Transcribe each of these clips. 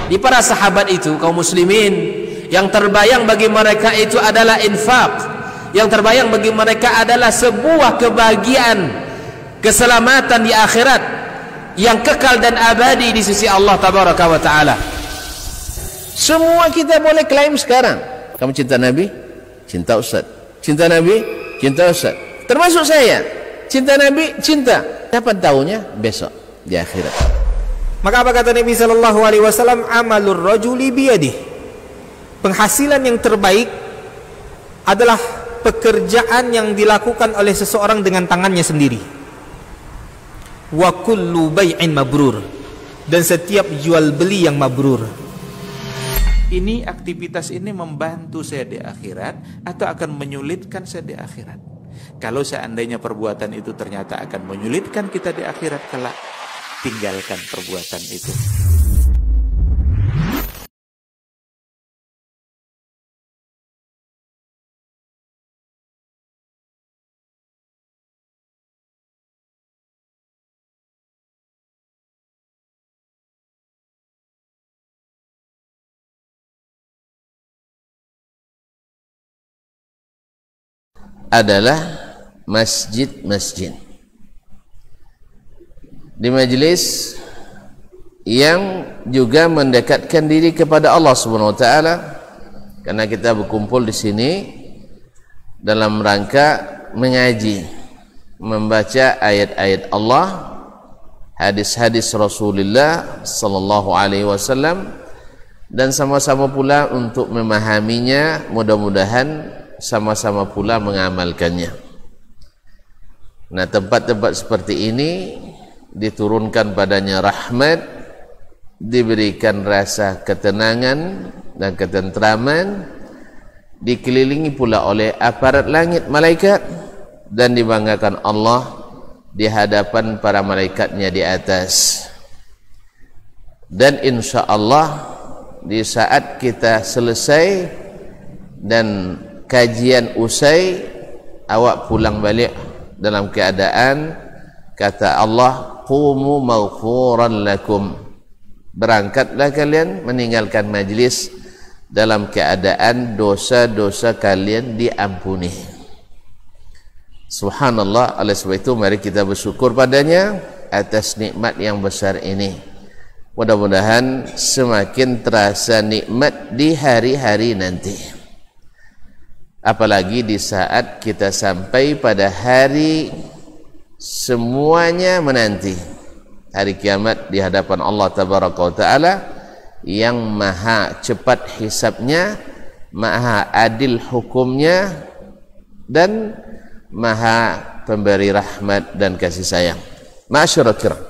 Di para sahabat itu, kaum muslimin, yang terbayang bagi mereka itu adalah infak, yang terbayang bagi mereka adalah sebuah kebahagiaan, keselamatan di akhirat yang kekal dan abadi di sisi Allah tabaraka wa taala. Semua kita boleh klaim sekarang, kamu cinta Nabi, cinta Ustaz. Cinta Nabi, cinta Ustaz. Termasuk saya, cinta Nabi, cinta. Kapan tahunya? Besok di akhirat. Maka apa kata Nabi sallallahu alaihi wasallam? Amalur rajuli biyadih. Penghasilan yang terbaik adalah pekerjaan yang dilakukan oleh seseorang dengan tangannya sendiri. Wa kullu bai'in mabrur, dan setiap jual beli yang mabrur. Ini aktivitas ini membantu saya di akhirat atau akan menyulitkan saya di akhirat? Kalau seandainya perbuatan itu ternyata akan menyulitkan kita di akhirat kelak, tinggalkan perbuatan itu. Adalah masjid-masjid. Di majlis yang juga mendekatkan diri kepada Allah Subhanahu wa taala, karena kita berkumpul di sini dalam rangka mengaji, membaca ayat-ayat Allah, hadis-hadis Rasulullah sallallahu alaihi wasallam, dan sama-sama pula untuk memahaminya, mudah-mudahan sama-sama pula mengamalkannya. Nah, tempat-tempat seperti ini diturunkan padanya rahmat, diberikan rasa ketenangan dan ketentraman, dikelilingi pula oleh aparat langit malaikat, dan dibanggakan Allah di hadapan para malaikatnya di atas. Dan insya Allah di saat kita selesai dan kajian usai, awak pulang balik dalam keadaan kata Allah, qumu maghfuran lakum, berangkatlah kalian meninggalkan majlis dalam keadaan dosa-dosa kalian diampuni. Subhanallah. Oleh sebab itu mari kita bersyukur padanya atas nikmat yang besar ini. Mudah-mudahan semakin terasa nikmat di hari-hari nanti. Apalagi di saat kita sampai pada hari semuanya menanti, hari kiamat di hadapan Allah tabaraka wa taala yang maha cepat hisabnya, maha adil hukumnya, dan maha pemberi rahmat dan kasih sayang. Ma'asyiral kiram,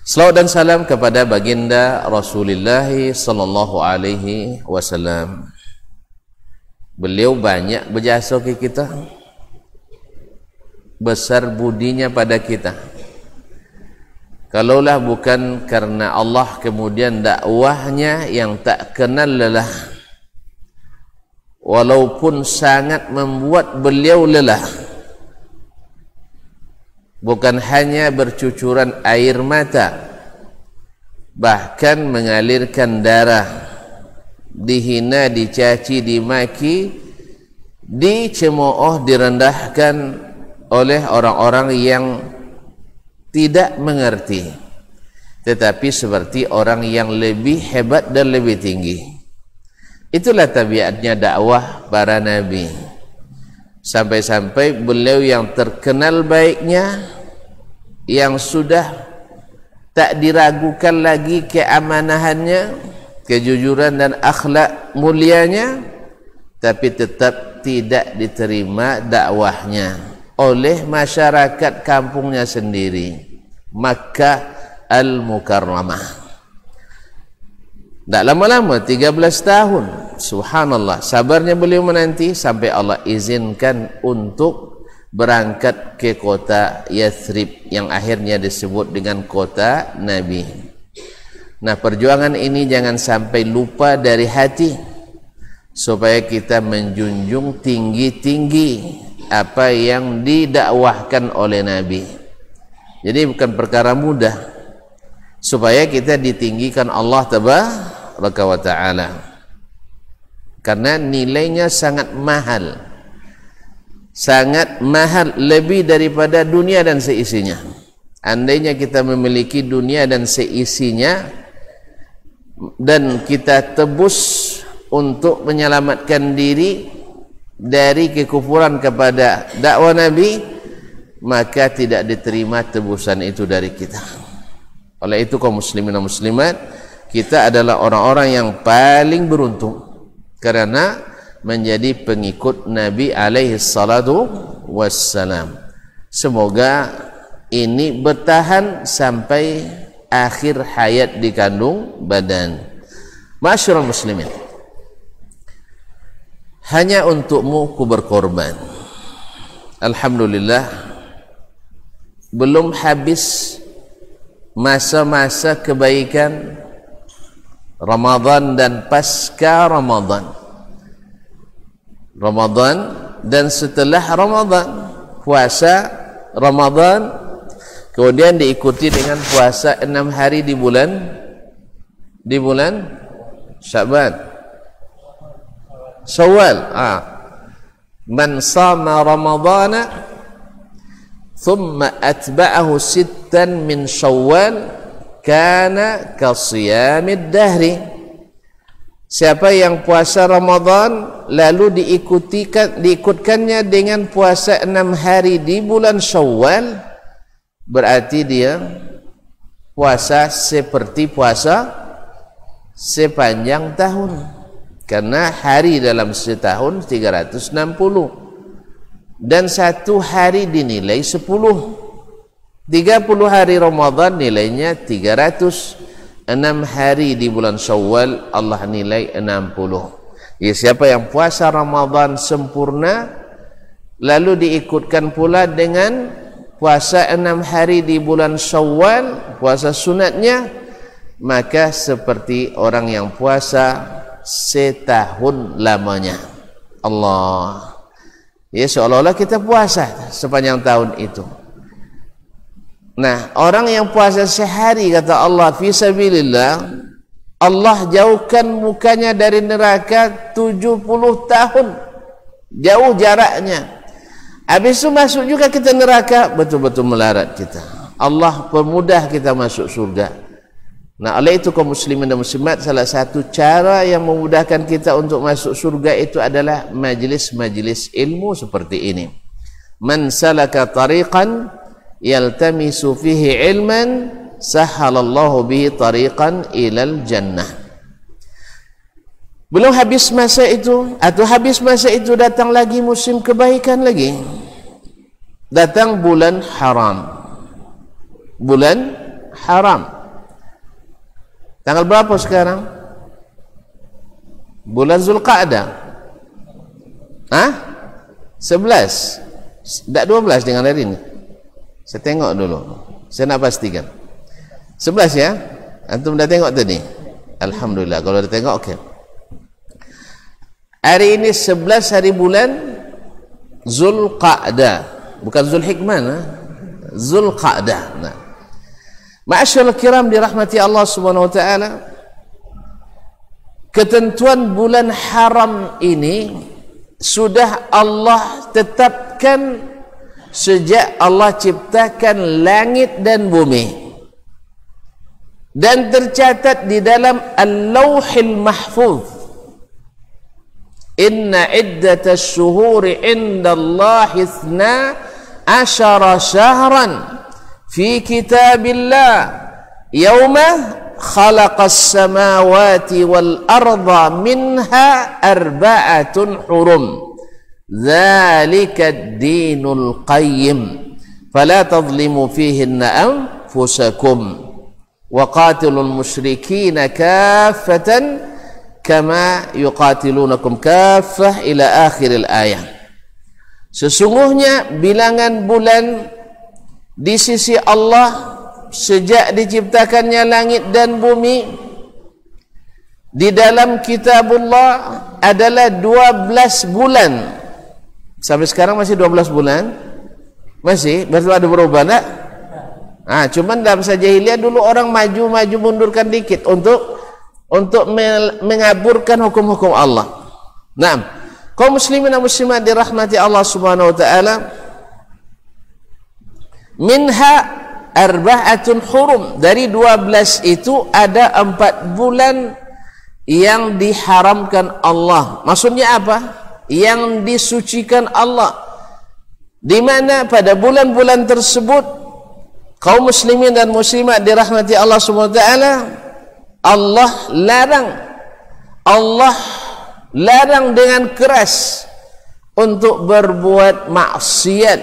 selawat dan salam kepada baginda Rasulullah sallallahu alaihi wasallam. Beliau banyak berjasa ke kita, besar budinya pada kita. Kalaulah bukan karena Allah, kemudian dakwahnya yang tak kenal lelah, walaupun sangat membuat beliau lelah, bukan hanya bercucuran air mata, bahkan mengalirkan darah, dihina, dicaci, dimaki, dicemooh, direndahkan oleh orang-orang yang tidak mengerti, tetapi seperti orang yang lebih hebat dan lebih tinggi. Itulah tabiatnya dakwah para nabi. Sampai-sampai beliau yang terkenal baiknya, yang sudah tak diragukan lagi keamanahannya, kejujuran dan akhlak mulianya, tapi tetap tidak diterima dakwahnya oleh masyarakat kampungnya sendiri, Makkah Al-Mukarramah. Tak lama-lama, 13 tahun, subhanallah, sabarnya beliau menanti sampai Allah izinkan untuk berangkat ke kota Yathrib yang akhirnya disebut dengan kota Nabi. Nah, perjuangan ini jangan sampai lupa dari hati, supaya kita menjunjung tinggi-tinggi apa yang didakwahkan oleh Nabi. Jadi bukan perkara mudah. supaya kita ditinggikan Allah tabaraka wa taala, karena nilainya sangat mahal, lebih daripada dunia dan seisinya. Andainya kita memiliki dunia dan seisinya dan kita tebus untuk menyelamatkan diri dari kekufuran kepada dakwah Nabi, maka tidak diterima tebusan itu dari kita. Oleh itu kaum muslimin dan muslimat, kita adalah orang-orang yang paling beruntung karena menjadi pengikut Nabi alaihi salatu wassalam. Semoga ini bertahan sampai akhir hayat di kandung badan. Ma'asyiral muslimin, hanya untukmu ku berkorban. Alhamdulillah, belum habis masa-masa kebaikan Ramadan dan pasca Ramadan, dan setelah Ramadan, puasa Ramadan, kemudian diikuti dengan puasa 6 hari di bulan Sya'ban, Syawal. Man sama Ramadana thumma atba'ahu 6 min Syawal kana kasiyamid dahri. Siapa yang puasa Ramadan lalu diikutkannya dengan puasa 6 hari di bulan Syawal, berarti dia puasa seperti puasa sepanjang tahun, karena hari dalam setahun 360 dan satu hari dinilai 10. 30 hari Ramadan nilainya 300, 6 hari di bulan Syawal Allah nilai 60. Ya, siapa yang puasa Ramadan sempurna lalu diikutkan pula dengan puasa 6 hari di bulan Syawal, puasa sunatnya, maka seperti orang yang puasa setahun lamanya. Allah, ya, seolah-olah kita puasa sepanjang tahun itu. Nah, orang yang puasa sehari, kata Allah, fi sabilillah, Allah jauhkan mukanya dari neraka 70 tahun. Jauh jaraknya. Habis itu masuk juga kita neraka, betul-betul melarat kita. Allah permudah kita masuk surga. Nah, oleh itu kaum muslimin dan muslimat, salah satu cara yang memudahkan kita untuk masuk surga itu adalah majlis-majlis ilmu seperti ini. Man salaka tariqan yaltamisu fihi ilman sahhalallahu bihi tariqan ilal jannah. Belum habis masa itu, atau habis masa itu datang lagi musim kebaikan lagi. Datang bulan haram. Bulan haram. Tanggal berapa sekarang? Bulan Zulqa'dah. 11. Tak 12 dengan hari ini. Saya tengok dulu. Saya nak pastikan. 11 ya? Antum dah tengok tadi? Alhamdulillah. Kalau dah tengok, okey. Hari ini 11 hari bulan Zulqa'dah. Bukan Zulhikmah. Zulqa'dah. Nah. Ma'asyarul kiram dirahmati Allah Subhanahu wa taala, ketentuan bulan haram ini sudah Allah tetapkan sejak Allah ciptakan langit dan bumi, dan tercatat di dalam Al-Lauhil Mahfuz. Inna iddatasy syuhuri indallahi 12 syahran fi kitabillah yauma khalaqas samawati wal arda minha arba'atun hurum dzalika ad-dinul qayyim fala tadhlimu fihinna anfusakum wa qatilul musyrikina kaffatan kama yuqatilunakum kaffah ila akhiril ayat. Sesungguhnya bilangan bulan di sisi Allah sejak diciptakannya langit dan bumi di dalam kitabullah adalah 12 bulan. Sampai sekarang masih 12 bulan? Masih? Berarti ada berubah tak? Cuman dalam masa jahiliyah dulu orang maju mundurkan dikit untuk mengaburkan hukum-hukum Allah. Nah, kaum muslimin dan muslimat dirahmati Allah Subhanahu wa taala, minha arba'atun hurum, dari 12 itu ada 4 bulan yang diharamkan Allah. Maksudnya apa? Yang disucikan Allah, di mana pada bulan-bulan tersebut kaum muslimin dan muslimat dirahmati Allah Subhanahu wa taala, Allah larang dengan keras untuk berbuat maksiat,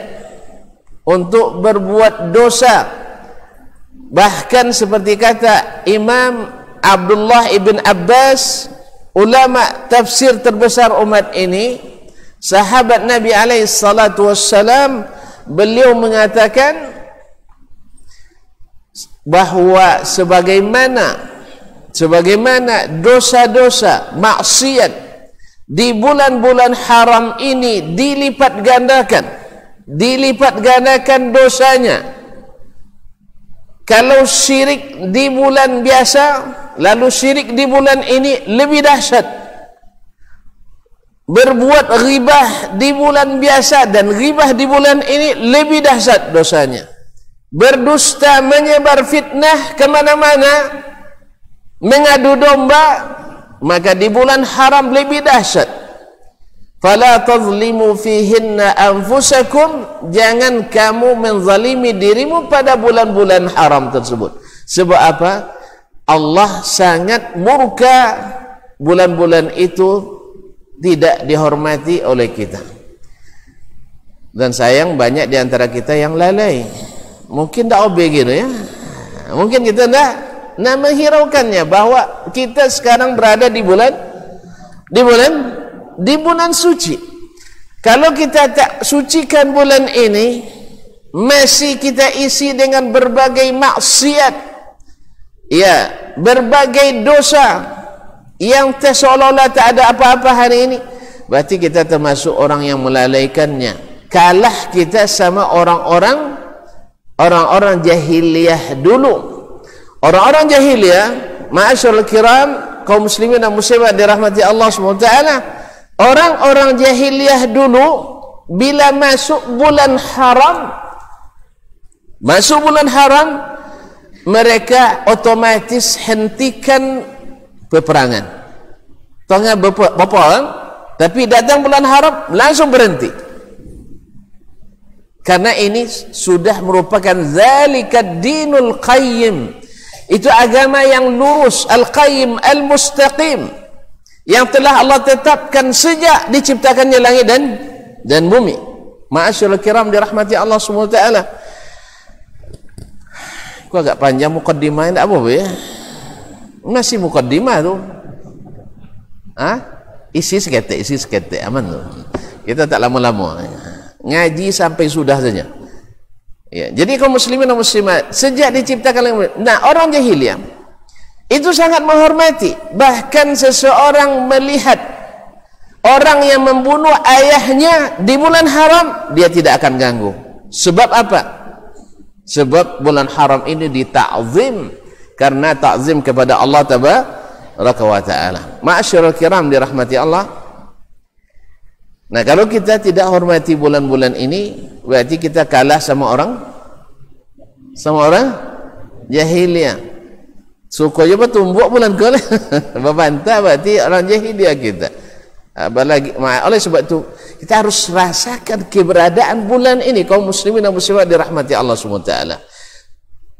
untuk berbuat dosa. Bahkan seperti kata Imam Abdullah ibn Abbas, ulama tafsir terbesar umat ini, sahabat Nabi alaihi salatu wassalam, beliau mengatakan bahwa sebagaimana dosa-dosa maksiat di bulan-bulan haram ini dilipat gandakan dosanya. Kalau syirik di bulan biasa, lalu syirik di bulan ini lebih dahsyat. Berbuat ghibah di bulan biasa dan ghibah di bulan ini lebih dahsyat dosanya. Berdusta, menyebar fitnah kemana-mana, mengadu domba, maka di bulan haram lebih dahsyat. Fala tazlimu fihinna anfusakum, jangan kamu menzalimi dirimu pada bulan-bulan haram tersebut. Sebab apa? Allah sangat murka bulan-bulan itu tidak dihormati oleh kita. Dan sayang banyak di antara kita yang lalai. Mungkin tak obey gitu ya. Mungkin kita tidak menghiraukannya bahwa kita sekarang berada di bulan suci. Kalau kita tak sucikan bulan ini, masih kita isi dengan berbagai maksiat, ya, berbagai dosa yang seolah-olah tak ada apa-apa hari ini, berarti kita termasuk orang yang melalaikannya. Kalah kita sama orang-orang jahiliyah dulu. Orang-orang jahiliyah, ma'asyarul kiram, kaum muslimin dan muslimat dirahmati Allah SWT, orang-orang jahiliyah dulu bila masuk bulan haram, mereka otomatis hentikan peperangan. Tengah berperang, tapi datang bulan haram langsung berhenti. Karena ini sudah merupakan zalikad dinul qayyim. Itu agama yang lurus, al-qayyim, al-mustaqim, yang telah Allah tetapkan sejak diciptakannya langit dan bumi. Ma'asyarul kiram dirahmati Allah SWT. Aku agak panjang mukaddimah, tak apa ya? Masih mukaddimah tu. Isi seketik, aman tu. Kita tak lama-lama. Ngaji sampai sudah saja. Ya, jadi kaum muslimin dan muslimat sejak diciptakan, nah orang jahiliyah itu sangat menghormati. Bahkan seseorang melihat orang yang membunuh ayahnya di bulan haram, dia tidak akan ganggu. Sebab apa? Sebab bulan haram ini dita'zim, karena ta'zim kepada Allah tabaraka wa ta'ala. Ma'asyarul kiram dirahmati Allah. Nah, kalau kita tidak hormati bulan-bulan ini, berarti kita kalah sama orang jahiliyah. Suka je bertumbuk bulan ke berbantah, berarti orang jahiliyah kita. Oleh sebab itu kita harus rasakan keberadaan bulan ini, kaum muslimin dan muslimat dirahmati Allah SWT.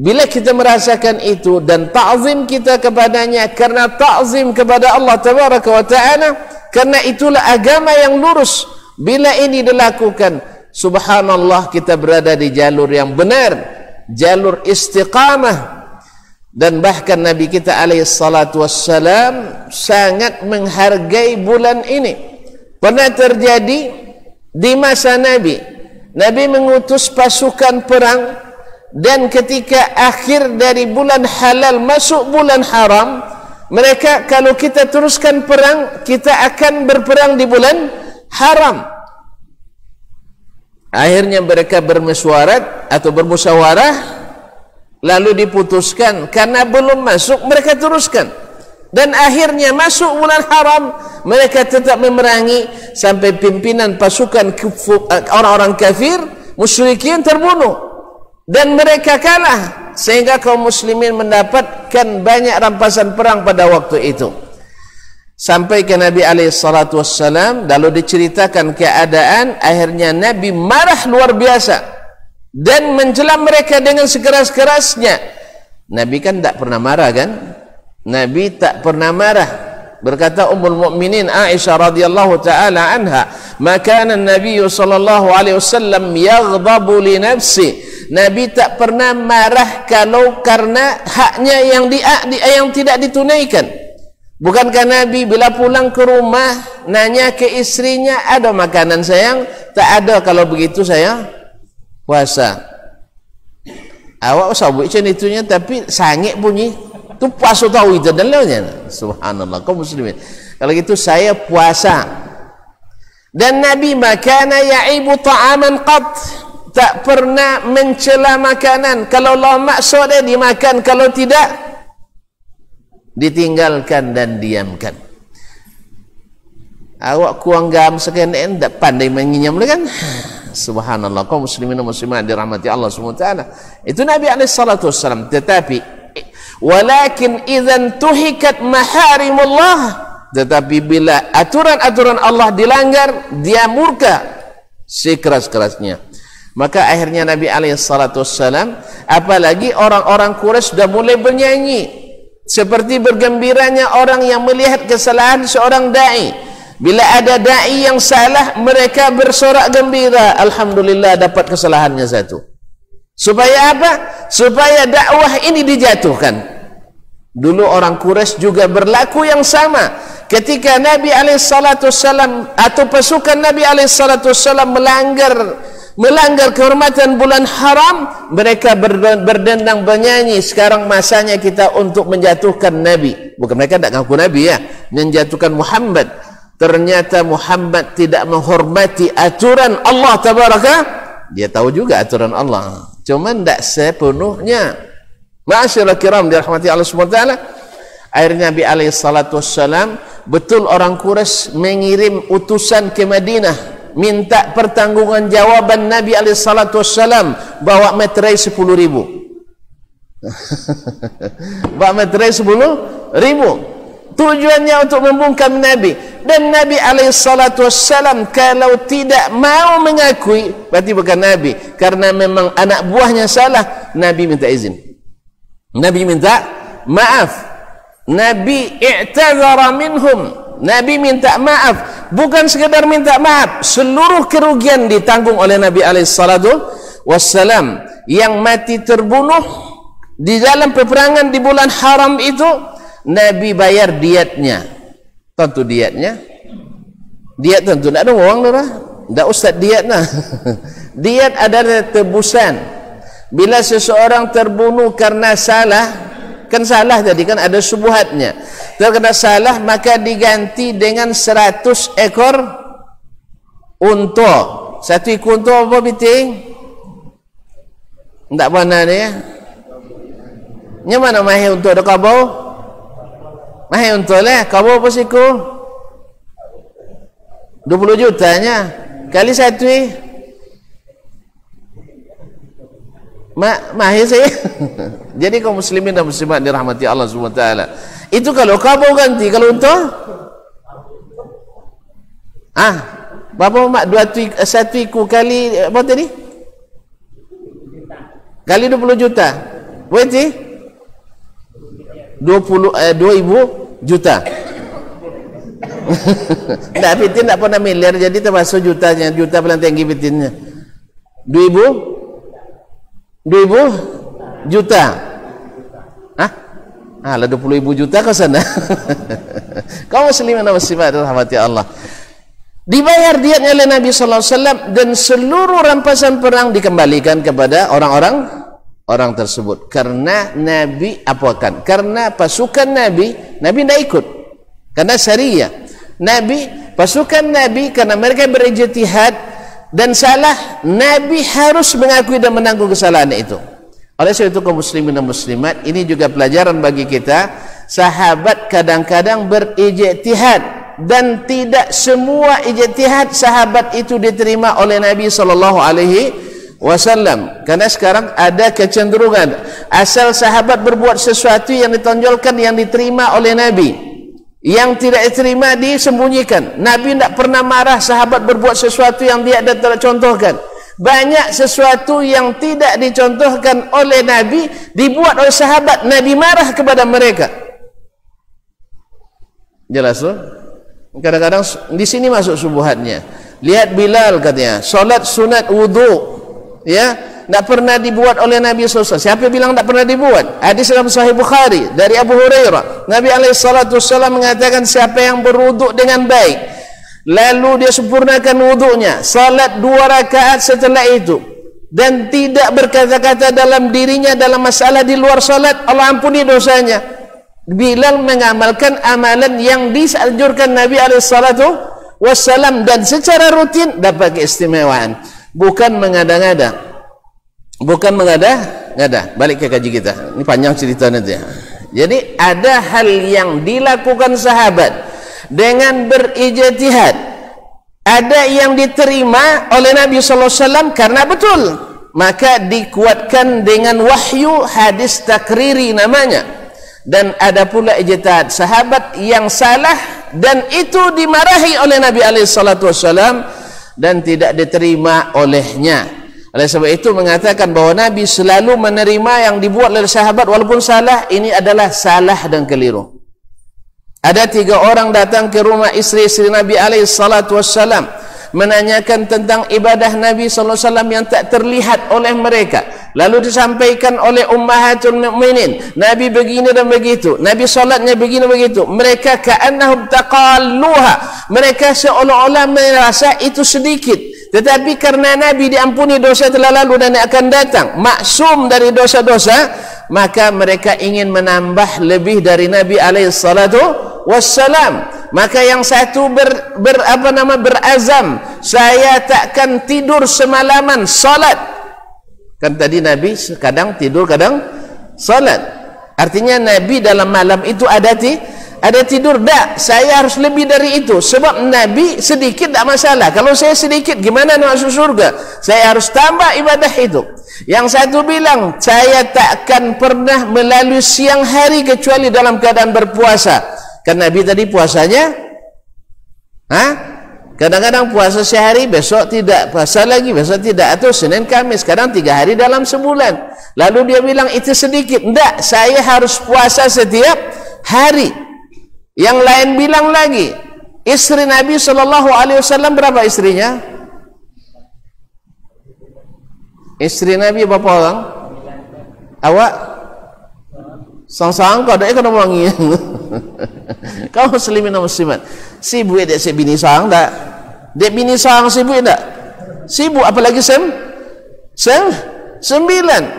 Bila kita merasakan itu dan ta'zim kita kepadanya, karena ta'zim kepada Allah tabaraka wa ta'ala, karena itulah agama yang lurus. Bila ini dilakukan, subhanallah, kita berada di jalur yang benar, jalur istiqamah. Dan bahkan Nabi kita alaihi salatu wassalam sangat menghargai bulan ini. Pernah terjadi di masa Nabi mengutus pasukan perang, dan ketika akhir dari bulan halal masuk bulan haram, mereka, kalau kita teruskan perang, kita akan berperang di bulan haram. Akhirnya mereka bermusyawarah, lalu diputuskan karena belum masuk, mereka teruskan, dan akhirnya masuk bulan haram, mereka tetap memerangi sampai pimpinan pasukan orang-orang kafir musyrikin terbunuh dan mereka kalah, sehingga kaum muslimin mendapatkan banyak rampasan perang pada waktu itu. Sampai ke Nabi SAW, lalu diceritakan keadaan, akhirnya Nabi marah luar biasa dan mencela mereka dengan sekeras-kerasnya. Nabi kan tak pernah marah kan? Nabi tak pernah marah. Berkata Ummul Mukminin Aisyah radhiyallahu taala anha, "Maka Nabi sallallahu alaihi wasallam yaghdabu li nafsi." Nabi tak pernah marah kalau karena haknya yang tidak ditunaikan. Bukankah Nabi bila pulang ke rumah nanya ke istrinya, "Ada makanan sayang?" "Tak ada." "Kalau begitu saya puasa." "Awak sabuk macam itunya tapi sangit bunyi." "Tu puasa tahu itu dan lainnya." Subhanallah, kaum muslimin. Kalau gitu saya puasa. Dan Nabi makana ya'ibu ta'aman qat, tak pernah mencela makanan. Kalau Allah maksud dia dimakan, kalau tidak ditinggalkan dan diamkan. Awak kuang gam sekalian tak pandai menginyam kan? Subhanallah, kaum muslimin dan muslimat dirahmati Allah SWT. Itu Nabi SAW. Tetapi walakin idzan tuhikat maharimullah, tetapi bila aturan-aturan Allah dilanggar, dia murka sekeras-kerasnya. Maka akhirnya Nabi SAW, apalagi orang-orang Quraisy sudah mulai bernyanyi seperti bergembiranya orang yang melihat kesalahan seorang da'i. Bila ada da'i yang salah, mereka bersorak gembira, alhamdulillah dapat kesalahannya satu. Supaya apa? Supaya dakwah ini dijatuhkan. Dulu orang Quraisy juga berlaku yang sama. Ketika Nabi SAW atau pasukan Nabi SAW melanggar kehormatan bulan haram, mereka berdendang bernyanyi, sekarang masanya kita untuk menjatuhkan Nabi. Bukan mereka tak ngaku Nabi ya, menjatuhkan Muhammad. Ternyata Muhammad tidak menghormati aturan Allah Tabaraka. Dia tahu juga aturan Allah, cuma tidak sepenuhnya. Ma'asyiral kiram dirahmati Allah SWT. Akhirnya Nabi SAW, betul orang Quraisy mengirim utusan ke Madinah minta pertanggungan jawaban Nabi SAW, bawa materai 10.000. Bawa materai 10.000. Tujuannya untuk membungkam Nabi. Dan Nabi SAW kalau tidak mau mengakui, berarti bukan Nabi, karena memang anak buahnya salah. Nabi minta izin, Nabi minta maaf, Nabi i'tazara minhum, Nabi minta maaf. Bukan sekedar minta maaf, seluruh kerugian ditanggung oleh Nabi SAW. Yang mati terbunuh di dalam peperangan di bulan haram itu, Nabi bayar diatnya. Tentu diatnya, diat tentu tidak ada uang lah, tidak ustaz diat nah. Diat adalah tebusan. Bila seseorang terbunuh karena salah, kan salah tadi kan ada subuhatnya, terkena salah, maka diganti dengan 100 ekor unta. Satu ekor unta apa biting? Tak mana ni ya? Nya mana mahir unta ada kabau? Mahir unta lah, kabau apa siku? 20 jutanya kali satu mahir saya. Jadi kaum muslimin dan muslimat dirahmati Allah SWT, itu kalau kabau ganti, kalau unta berapa mak? Satu iku kali apa tadi? Kali 20 juta. Berarti 2.000 juta. Nah, fitin tak pernah miliar, jadi termasuk jutanya, juta paling tinggi fitinnya 2.000 juta. Lah 20.000 juta ke sana. Kaum muslimin dan muslimat rahmati Allah, dibayar diatnya oleh Nabi SAW, dan seluruh rampasan perang dikembalikan kepada orang tersebut. Karena Nabi apakan? Karena pasukan Nabi tidak ikut, karena syariah Nabi, pasukan Nabi, karena mereka berijtihad dan salah, Nabi harus mengakui dan menanggung kesalahan itu. Oleh sebab itu kaum muslimin dan muslimat, ini juga pelajaran bagi kita. Sahabat kadang-kadang berijtihad, dan tidak semua ijtihad sahabat itu diterima oleh Nabi sallallahu alaihi wasallam. Karena sekarang ada kecenderungan asal sahabat berbuat sesuatu yang ditonjolkan, yang diterima oleh Nabi, yang tidak diterima disembunyikan. Nabi tidak pernah marah sahabat berbuat sesuatu yang dia tidak contohkan. Banyak sesuatu yang tidak dicontohkan oleh Nabi dibuat oleh sahabat, Nabi marah kepada mereka. Jelas tuh? Kadang-kadang di sini masuk subuhatnya. Lihat Bilal katanya, solat sunat wudu, ya, tidak pernah dibuat oleh Nabi SAW. Siapa bilang tidak pernah dibuat? Hadis dalam Sahih Bukhari dari Abu Hurairah, Nabi SAW mengatakan, siapa yang berwudu dengan baik, lalu dia sempurnakan wudunya, salat 2 rakaat setelah itu, dan tidak berkata-kata dalam dirinya dalam masalah di luar salat, Allah ampuni dosanya. Bilal mengamalkan amalan yang dianjurkan Nabi SAW, dan secara rutin dapat keistimewaan. Bukan mengada-ngada, bukan mengada-ngada. Balik ke kaji kita, ini panjang cerita nanti. Jadi ada hal yang dilakukan sahabat dengan berijtihad, ada yang diterima oleh Nabi SAW karena betul, maka dikuatkan dengan wahyu, hadis takriri namanya. Dan ada pula ijtihad sahabat yang salah, dan itu dimarahi oleh Nabi SAW dan tidak diterima olehnya. Oleh sebab itu mengatakan bahawa Nabi selalu menerima yang dibuat oleh sahabat walaupun salah. Ini adalah salah dan keliru. Ada 3 orang datang ke rumah istri-istri Nabi SAW menanyakan tentang ibadah Nabi SAW yang tak terlihat oleh mereka. Lalu disampaikan oleh Ummahatul Mukminin, Nabi begini dan begitu, Nabi salatnya begini begitu. Mereka ka'annahum taqalluha, mereka seolah-olah merasa itu sedikit. Tetapi karena Nabi diampuni dosa telah lalu dan akan datang, maksum dari dosa-dosa, maka mereka ingin menambah lebih dari Nabi SAW. Maka yang satu berazam, saya takkan tidur semalaman salat. Kan tadi Nabi kadang tidur, kadang salat. Artinya Nabi dalam malam itu ada tidur. Tak, saya harus lebih dari itu. Sebab Nabi sedikit tak masalah. Kalau saya sedikit, gimana nak masuk surga? Saya harus tambah ibadah itu. Yang satu bilang, saya takkan pernah melalui siang hari kecuali dalam keadaan berpuasa. Kan Nabi tadi puasanya, kadang-kadang puasa sehari, besok tidak puasa lagi, besok tidak, atau Senin Kamis, kadang 3 hari dalam sebulan. Lalu dia bilang itu sedikit. Tidak, saya harus puasa setiap hari. Yang lain bilang lagi, istri Nabi SAW berapa istrinya? Istri Nabi berapa orang? Awak? Sang-sang kau dah kena wangi. Kau muslimin dan muslimat, sibuk dek si bini sang tak? Dek bini sang sibuk tak? Sibuk, apalagi 9.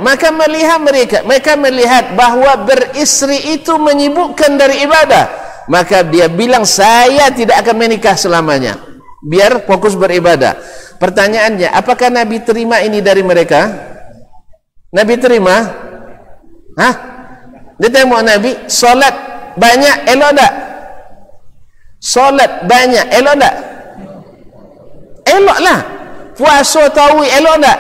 Maka mereka melihat bahawa beristri itu menyibukkan dari ibadah. Maka dia bilang, saya tidak akan menikah selamanya, biar fokus beribadah. Pertanyaannya, apakah Nabi terima ini dari mereka? Nabi terima? Dia tengok Nabi solat banyak, elok tak? Solat banyak, elok tak? Eloklah. Puasa tarawih, elok tak?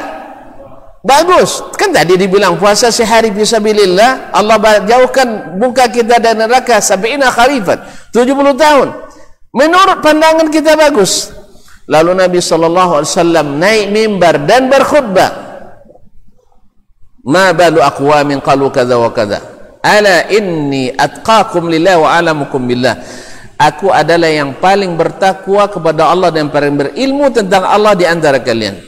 Bagus. Kan tadi dibilang puasa sehari fisabilillah, Allah jauhkan muka kita dari neraka 70 kharifan, 70 tahun. Menurut pandangan kita bagus. Lalu Nabi SAW naik mimbar dan berkhutbah. Ma balu aqwamin qalu kadza wa kadza. Ala inni atqakum lillah wa alamukum billah. Aku adalah yang paling bertakwa kepada Allah dan paling berilmu tentang Allah di antara kalian.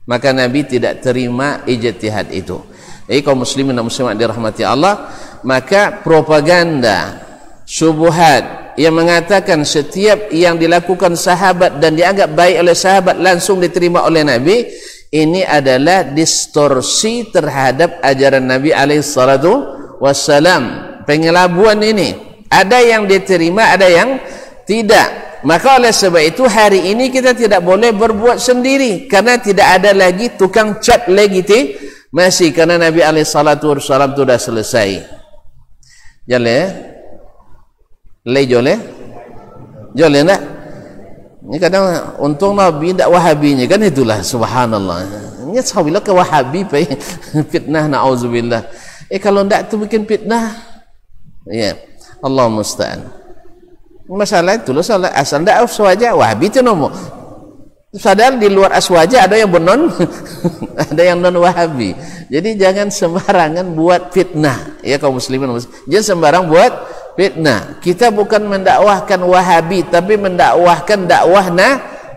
Maka Nabi tidak terima ijtihad itu. Jadi kaum muslimin dan muslimat dirahmati Allah, maka propaganda syubhat yang mengatakan setiap yang dilakukan sahabat dan dianggap baik oleh sahabat langsung diterima oleh Nabi, ini adalah distorsi terhadap ajaran Nabi SAW. Pengelabuan ini, ada yang diterima, ada yang tidak. Maka oleh sebab itu hari ini kita tidak boleh berbuat sendiri, karena tidak ada lagi tukang cat Masih karena Nabi alaihissalatu wassalam tu dah selesai. Jale. Jole. Jole nak. Ini kadang untung Nabi tak wahabinya kan itulah subhanallah. Ini sahabilah ke wahabi fitnah na'udzubillah. Kalau tak tu bikin fitnah. Ya. Allah musta'an. Masalah itu salah asal tak aswaja wahabi tu nombor. Sadar di luar aswaja ada yang benon, ada yang non wahabi. Jadi jangan sembarangan buat fitnah. Ya kaum muslimin, jangan sembarang buat fitnah. Kita bukan mendakwahkan wahabi, tapi mendakwahkan dakwah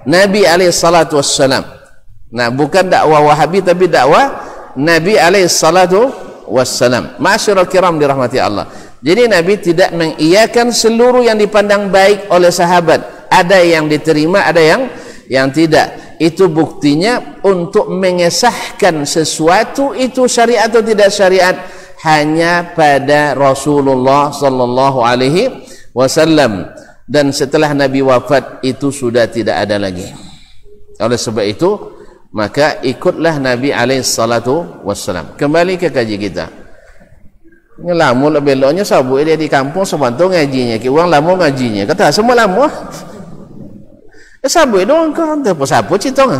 Nabi alaihissalatu wassalam. Nah, bukan dakwah wahabi, tapi dakwah Nabi alaihissalatu wassalam. Ma'asyiral kiram dirahmati Allah. Jadi Nabi tidak mengiyakan seluruh yang dipandang baik oleh sahabat. Ada yang diterima, ada yang tidak. Itu buktinya untuk mengesahkan sesuatu itu syariat atau tidak syariat hanya pada Rasulullah sallallahu alaihi wasallam, dan setelah Nabi wafat itu sudah tidak ada lagi. Oleh sebab itu maka ikutlah Nabi alaihi salatu wasallam. Kembali ke kaji kita. Ngelamu beloknya sabu dia di kampung sebantu ngajinya, ki orang lama ngajinya. Kata semua lama. Sabu dong kan apa sabu citong.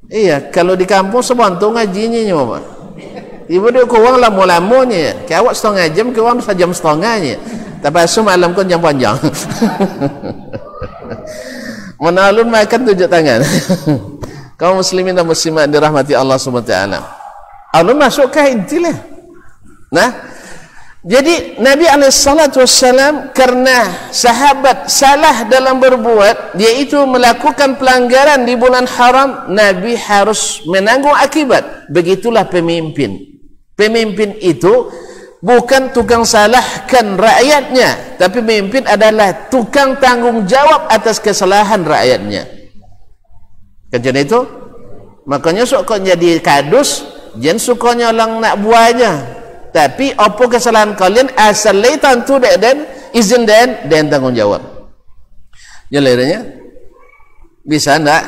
Iya, kalau di kampung sebantu ngajinya apa? Ibu dia ko orang lama-lamanya. Ke awak setengah jam, ke orang sejam setengahnya. Tapi asum malam kan jam panjang. Menalun makan tunjuk tangan. Kaum muslimin dan muslimat dirahmati Allah Subhanahu wa taala. Alun masuk ke intilah. Nah, jadi Nabi alaihissalatu wassalam karena sahabat salah dalam berbuat, yaitu melakukan pelanggaran di bulan haram, Nabi harus menanggung akibat. Begitulah pemimpin. Pemimpin itu bukan tukang salahkan rakyatnya, tapi pemimpin adalah tukang tanggung jawab atas kesalahan rakyatnya. Kerja itu, makanya suka jadi kadus, jangan suka nyolong nak buahnya. Tapi apa kesalahan kalian asal tentu dan izin dan tanggung jawab. Jalannya bisa enggak?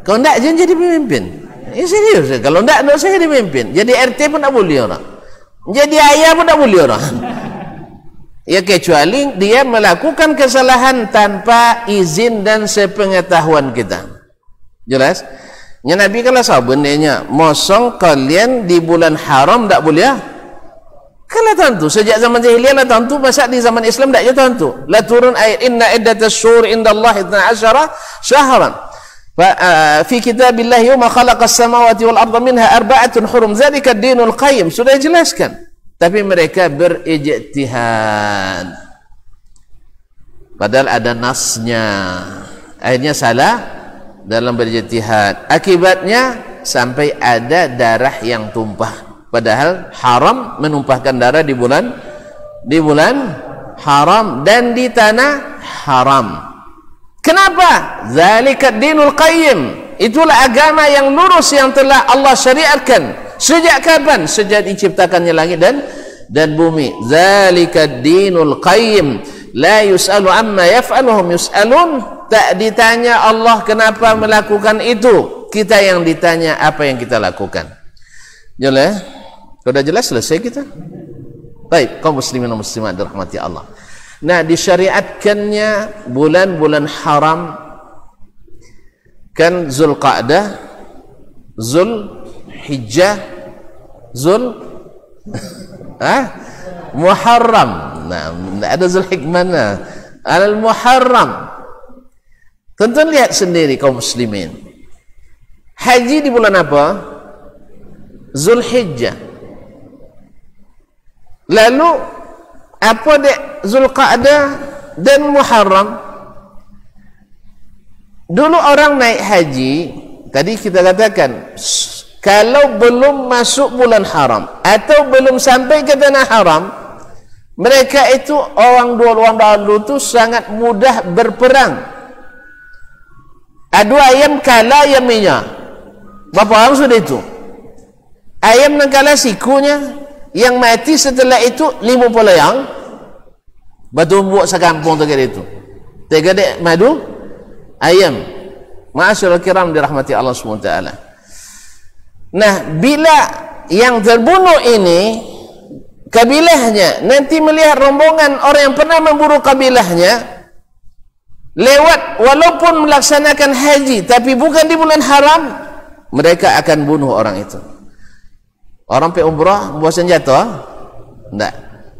Kalau enggak jangan jadi pemimpin. Ini serius. Kalau enggak saya jadi pemimpin. Jadi RT pun tak boleh orang. Jadi ayah pun tak boleh orang. Ya kecuali dia melakukan kesalahan tanpa izin dan sepengetahuan kita. Jelas? Ya Nabi kalau sebenarnya mosong kalian di bulan haram tak boleh ya? Kalau tentu sejak zaman jahiliyah lah tentu, masa di zaman Islam tak je tentu. La turun ayat inna iddatas syuhur indallahi 12 syahran. Fi kitabillah yawma khalaqas samawati wal arda minha arba'atun hurum. Dzalika ad-dinul qayyim. Sudah jelaskan. Tapi mereka berijtihad. Padahal ada nasnya. Akhirnya salah dalam berijtihad. Akibatnya sampai ada darah yang tumpah. Padahal haram menumpahkan darah di bulan haram dan di tanah haram. Kenapa? Zalika dinul qayyim. Itulah agama yang lurus yang telah Allah syariatkan. Sejak kapan? Sejak diciptakannya langit dan bumi. Zalika dinul qayyim. La yus'alu amma yaf'aluhum yus'alun. Tak ditanya Allah kenapa melakukan itu. Kita yang ditanya apa yang kita lakukan. Jelas? Sudah jelas selesai kita. Baik, kaum muslimin dan muslimat dirahmati Allah. Nah, disyariatkannya bulan-bulan haram kan Zulqa'dah, Zulhijjah, Muharram. Nah, ada Zulhijjah mana? Al-Muharram. Tonton lihat sendiri kaum muslimin. Haji di bulan apa? Zulhijjah. Lalu apa dek Zulqa'dah dan Muharram? Dulu orang naik haji, tadi kita katakan kalau belum masuk bulan haram atau belum sampai ke tanah haram, mereka itu orang dulu itu sangat mudah berperang. Adu ayam kalah ayam minyak. Berapa orang sudah itu? Ayam yang kalah sikunya, yang mati setelah itu 50 yang batu buat sekampung tu kira itu. Tega dek madu ayam. Ma'asyiral kiram dirahmati Allah SWT. Nah, bila yang terbunuh ini kabilahnya nanti melihat rombongan orang yang pernah memburu kabilahnya lewat walaupun melaksanakan haji tapi bukan di bulan haram, mereka akan bunuh orang itu. Orang pergi umrah bawa senjata? Tidak.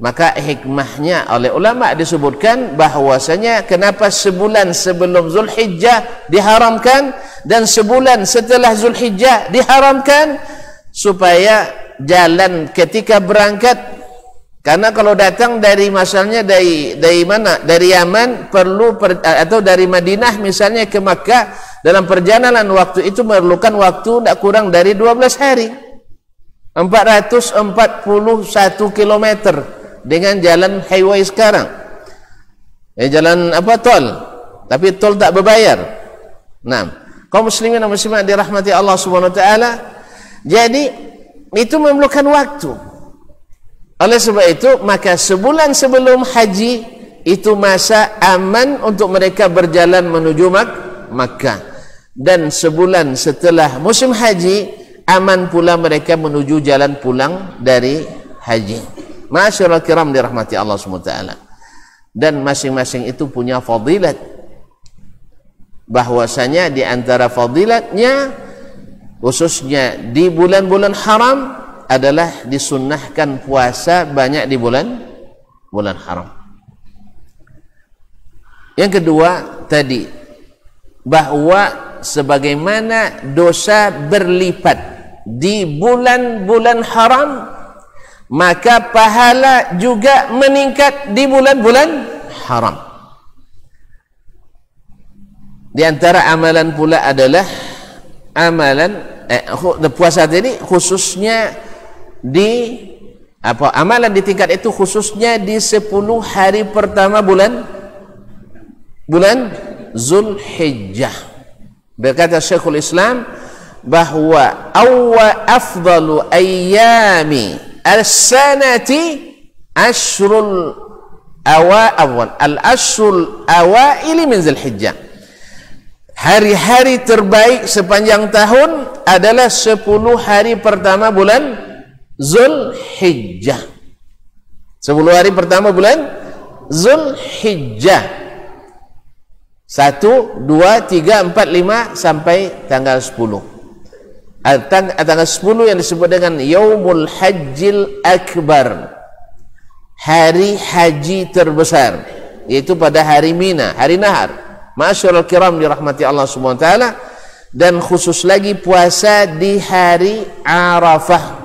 Maka hikmahnya oleh ulama disebutkan bahwasanya kenapa sebulan sebelum Zulhijjah diharamkan dan sebulan setelah Zulhijjah diharamkan, supaya jalan ketika berangkat, karena kalau datang dari misalnya dari mana, dari Yaman perlu atau dari Madinah misalnya ke Makkah, dalam perjalanan waktu itu memerlukan waktu tidak kurang dari 12 hari, 441 kilometer dengan jalan highway sekarang, jalan tol, tapi tol tak berbayar. Nah, kaum muslimin dan muslimat dirahmati Allah Subhanahu wa taala, jadi itu memerlukan waktu. Oleh sebab itu, maka sebulan sebelum haji itu masa aman untuk mereka berjalan menuju Makkah, dan sebulan setelah musim haji aman pula mereka menuju jalan pulang dari haji. Ma'asyiral kiram dirahmati Allah SWT. Dan masing-masing itu punya fadilat, bahwasanya di antara fadilatnya khususnya di bulan-bulan haram adalah disunnahkan puasa banyak di bulan haram. Yang kedua tadi, bahwa sebagaimana dosa berlipat di bulan-bulan haram, maka pahala juga meningkat di bulan-bulan haram. Di antara amalan pula adalah amalan puasa tadi khususnya di amalan di tingkat itu khususnya di 10 hari pertama bulan Zulhijjah. Berkata Syekhul Islam bahwa afdalu ayyami as-sanati ashrul awaili min Zulhijjah. Hari-hari terbaik sepanjang tahun adalah 10 hari pertama bulan Zulhijjah. 10 hari pertama bulan Zulhijjah. 1, 2, 3, 4, 5 sampai tanggal 10. Tanggal 10 yang disebut dengan Yaumul Hajjil Akbar, hari haji terbesar, yaitu pada hari Mina, hari Nahar. Ma'asyiral kiram dirahmati Allah Subhanahu wa taala. Dan khusus lagi puasa di hari Arafah.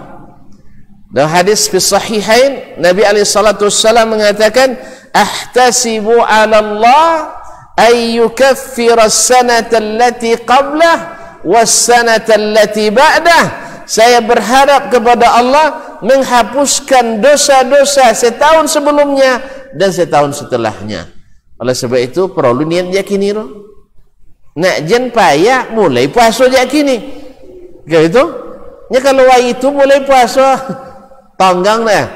Dalam hadis fi sahihain, Nabi alaihi salatu wassalam mengatakan, ahtasibu 'ala Allah ay yukaffira as-sanata allati qablah was-sanata allati ba'dah. Saya berharap kepada Allah menghapuskan dosa-dosa setahun sebelumnya dan setahun setelahnya. Oleh sebab itu perlu niat yakini roh. Nak jen payah mulai puasa yakini. Gitu. Ya kalau itu mulai puasa tanggang dah.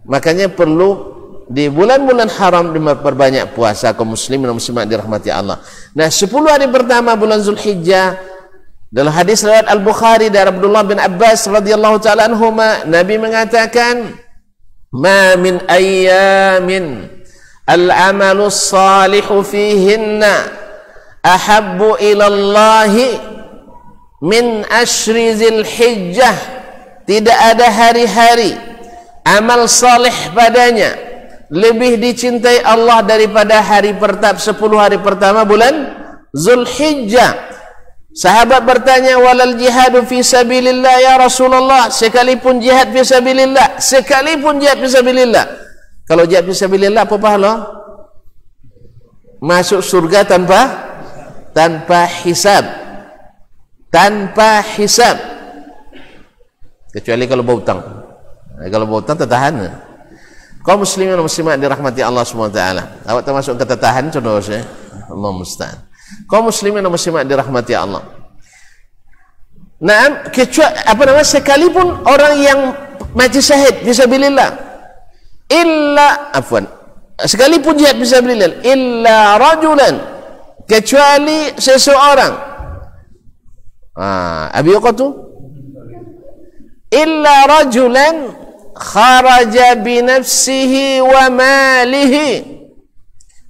Makanya perlu di bulan-bulan haram diperbanyak puasa kaum muslimin dan muslimat dirahmati Allah. Nah, 10 hari pertama bulan Zulhijjah, dalam hadis riwayat Al-Bukhari dari Abdullah bin Abbas radhiyallahu taala anhuma, Nabi mengatakan, "Ma min ayyamin al-amalu salihu fihinna ahabbu ila Allah min ashri Zulhijjah." Tidak ada hari-hari amal salih padanya lebih dicintai Allah daripada hari pertama 10 hari pertama bulan Zulhijjah. Sahabat bertanya, walal jihadu fi sabilillah ya Rasulullah, sekalipun jihad fi sabilillah, sekalipun jihad fi sabilillah. Kalau jihad fi sabilillah apa pahala? Masuk surga tanpa hisab. Tanpa hisab. Kecuali kalau berhutang. Kalau berhutang tertahan. Kaum muslimin dan muslimat dirahmati Allah SWT. Awak termasuk ketetahan contoh saya. Allah musta'an. Kaum muslimin dan muslimat dirahmati Allah. Nah, kecuali sekalipun orang yang mati syahid fisabilillah, sekalipun jihad fisabilillah, illa rajulan, kecuali seseorang. Abi Uqatu illa rajulan kharaja bi nafsihi wa malihi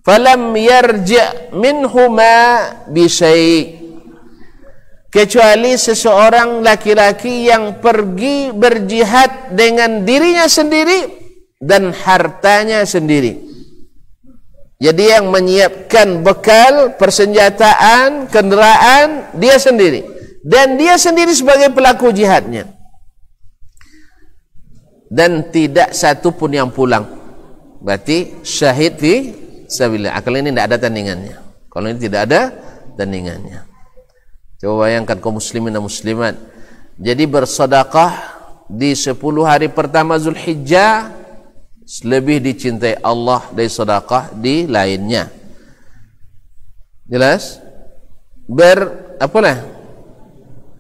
falam yarji' minhuma bi syai', kecuali seseorang laki-laki yang pergi berjihad dengan dirinya sendiri dan hartanya sendiri. Jadi yang menyiapkan bekal, persenjataan, kenderaan dia sendiri, dan dia sendiri sebagai pelaku jihadnya, dan tidak satu pun yang pulang. Berarti syahid fi sabilillah. Kalau ini tidak ada tandingannya. Kalau ini tidak ada tandingannya. Coba bayangkan kaum muslimin dan muslimat. Jadi bersedekah di 10 hari pertama Zulhijjah lebih dicintai Allah dari sedekah di lainnya. Jelas?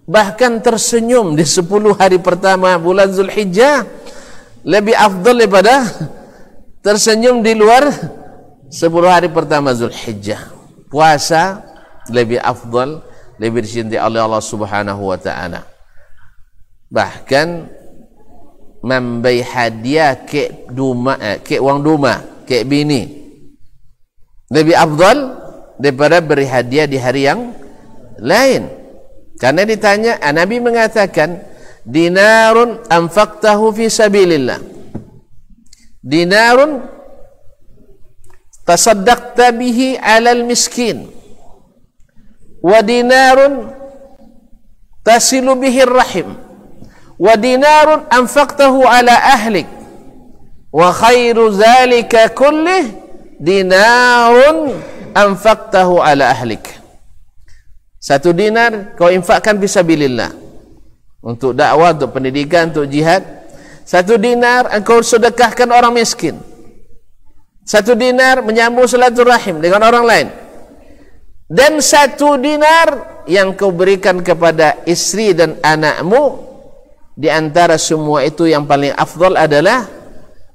Bahkan tersenyum di 10 hari pertama bulan Zulhijjah lebih afdal daripada tersenyum di luar 10 hari pertama Zulhijjah. Puasa lebih afdal, lebih dicintai oleh Allah Subhanahu wa taala. Bahkan memberi hadiah kek duma, kek wang duma, kek bini lebih afdal daripada beri hadiah di hari yang lain. Karena ditanya, Nabi mengatakan, dinarun anfaqtahu fi sabilillah, dinarun tasaddaqta bihi 'alal miskin, wa dinarun tasilu bihi rahim, wa dinarun anfaqtahu 'ala ahlik, wa khairu zalika kullih dinarun anfaqtahu 'ala ahlik. 1 dinar kau infakkan fisabilillah, untuk dakwah, untuk pendidikan, untuk jihad. 1 dinar engkau sedekahkan orang miskin. 1 dinar menyambung silaturahim dengan orang lain. Dan 1 dinar yang kau berikan kepada istri dan anakmu. Di antara semua itu yang paling afdal adalah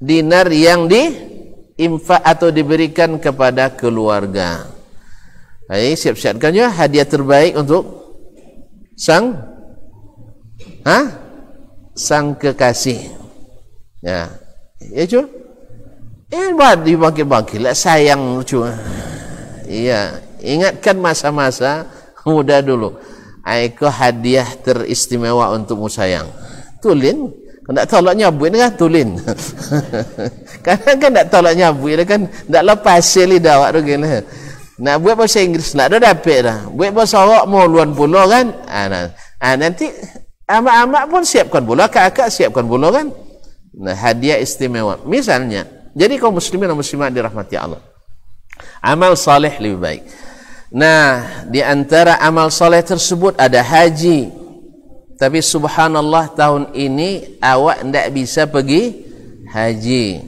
dinar yang diinfak atau diberikan kepada keluarga. Baik, siap-siapkan ya hadiah terbaik untuk sang kekasih. Ya. Ya, cu. Dibangkit-bangkit lah, sayang cu. Iya, ingatkan masa-masa muda dulu. Aiko hadiah teristimewa untukmu sayang. Tulin, nak tolak nyabui kan tulin. Kadang kan nak tolak nyabui kan nak lepas lidah awak tu gini. Nak buat bahasa Inggeris nak dah dapat dah. Buat bahasa awak mau luan pula kan. Nanti amak-amak pun siapkan pula, kakak siapkan pula kan. Nah, hadiah istimewa. Misalnya, jadi kaum muslimin dan muslimat dirahmati Allah. Amal saleh lebih baik. Nah, di antara amal saleh tersebut ada haji. Tapi subhanallah tahun ini awak tidak bisa pergi haji.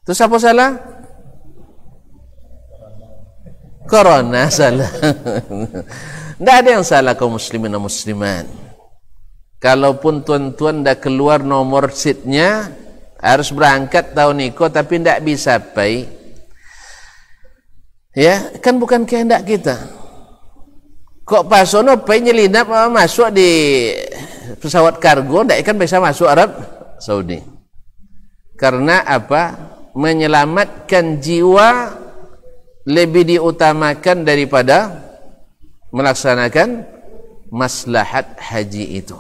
Terus apa salah? Corona salah. Tidak ada yang salah kaum muslimin dan muslimat. Kalaupun tuan-tuan dah keluar nomor seatnya, harus berangkat tahun ini, tapi tidak bisa pergi. Ya, kan bukan kehendak kita. Kok pasono pergi nyelinap masuk di pesawat kargo, tidak kan bisa masuk Arab Saudi. Karena apa? Menyelamatkan jiwa lebih diutamakan daripada melaksanakan maslahat haji itu.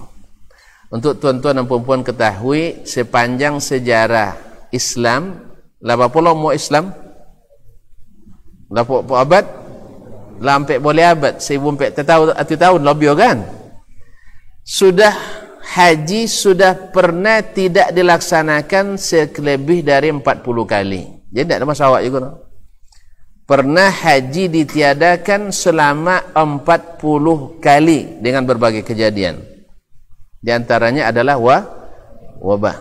Untuk tuan-tuan dan puan-puan ketahui, sepanjang sejarah Islam, berapa puluh mau Islam? Berapa abad? Lampai boleh abad, 1400 tahun lebih kan? Sudah haji sudah pernah tidak dilaksanakan selebih dari 40 kali. Jadi tidak ada masalah juga. No? Pernah haji ditiadakan selama 40 kali dengan berbagai kejadian. Di antaranya adalah wabah.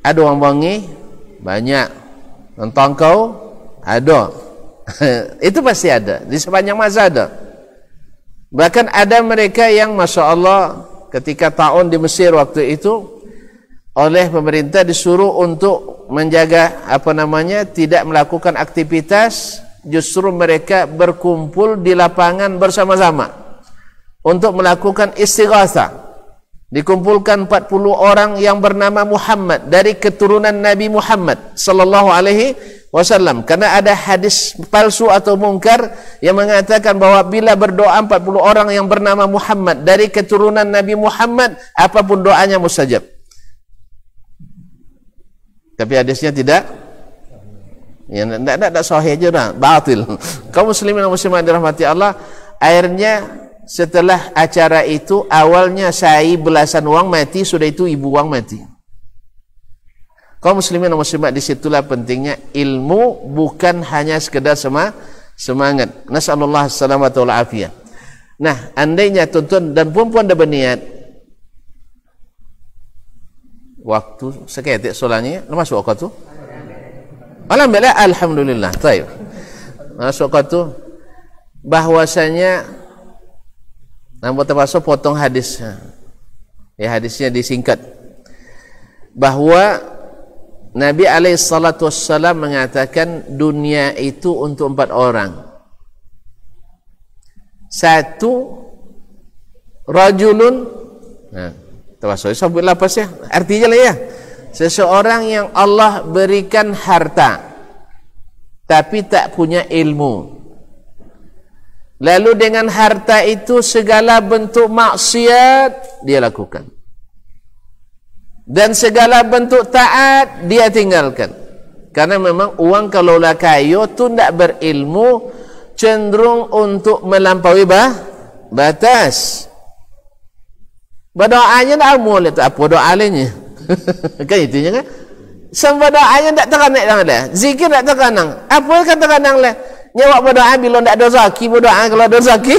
Ada orang bangi banyak, tentang kau ada. Itu pasti ada, di sepanjang masa ada. Bahkan ada mereka yang masya Allah ketika ta'un di Mesir waktu itu oleh pemerintah disuruh untuk menjaga tidak melakukan aktivitas, justru mereka berkumpul di lapangan bersama-sama. untuk melakukan istighatsah. Dikumpulkan 40 orang yang bernama Muhammad dari keturunan Nabi Muhammad sallallahu alaihi wasallam. Karena ada hadis palsu atau mungkar yang mengatakan bahwa bila berdoa 40 orang yang bernama Muhammad dari keturunan Nabi Muhammad, apapun doanya mustajab. Tapi hadisnya tidak, ya tidak sahih aja dah, batil. Kaum muslimin dan muslimat dirahmati Allah, akhirnya setelah acara itu, awalnya saya belasan uang mati, sudah itu ibu uang mati. Kaum muslimin dan muslimat, disitulah pentingnya ilmu, bukan hanya sekedar semangat. Nasallallahu salamata wal afiyah. Nah, andainya tuan-tuan dan puan-puan dah berniat, waktu seketik solatnya, masuk waktu tu? Alhamdulillah, alhamdulillah. Baik. Masuk waktu tu, bahwasanya namun terpaksa potong hadis. Ya, hadisnya disingkat. Bahwa Nabi SAW mengatakan dunia itu untuk 4 orang. 1, rajulun. Nah, terpaksa sebut lapas ya. Artinya lah ya. Seseorang yang Allah berikan harta, tapi tak punya ilmu. Lalu dengan harta itu segala bentuk maksiat dia lakukan. Dan segala bentuk taat dia tinggalkan. Karena memang uang kalau lah kayu tu tidak berilmu, cenderung untuk melampaui batas. Berdoanya tak boleh, tak apa doa lainnya. Kan itunya kan? Sampai doanya tak terkanang lah. Zikir tak terkanang. Apa kan terkanang lah? Nyawa berdoa bila tidak ada rezeki, berdoa kalau ada rezeki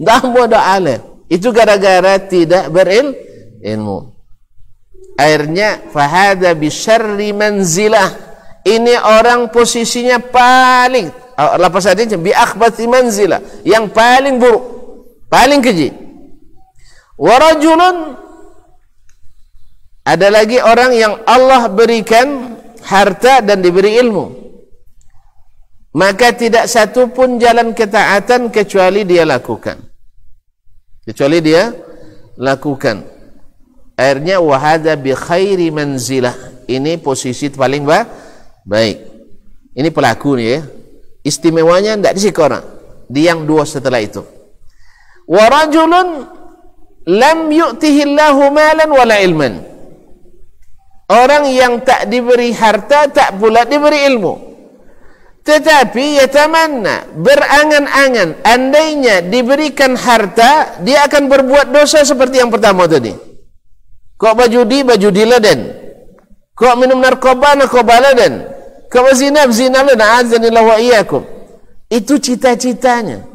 tak berdoa lah. Itu gara-gara tidak berilmu. Akhirnya fahada bisyarri manzilah, ini orang posisinya paling lepas hadisnya bi akhbathi manzilah, yang paling buruk, paling keji. Wa rajulun, ada lagi orang yang Allah berikan harta dan diberi ilmu, maka tidak satu pun jalan ketaatan kecuali dia lakukan. Akhirnya wahada bi khairi manzilah, ini posisi paling baik. Ini pelaku nih ya. Istimewanya tidak di si orang, di yang 2 setelah itu. Wa rajulun lam yu'tihillahu malan wala ilman, orang yang tak diberi harta, tak pula diberi ilmu, tetapi yatamanna, berangan-angan, andainya diberikan harta, dia akan berbuat dosa seperti yang pertama tadi. Kok bajudi laden, kok minum narkoba laden, kok zina laden, azanillahu wa iyyakum. Itu cita-citanya.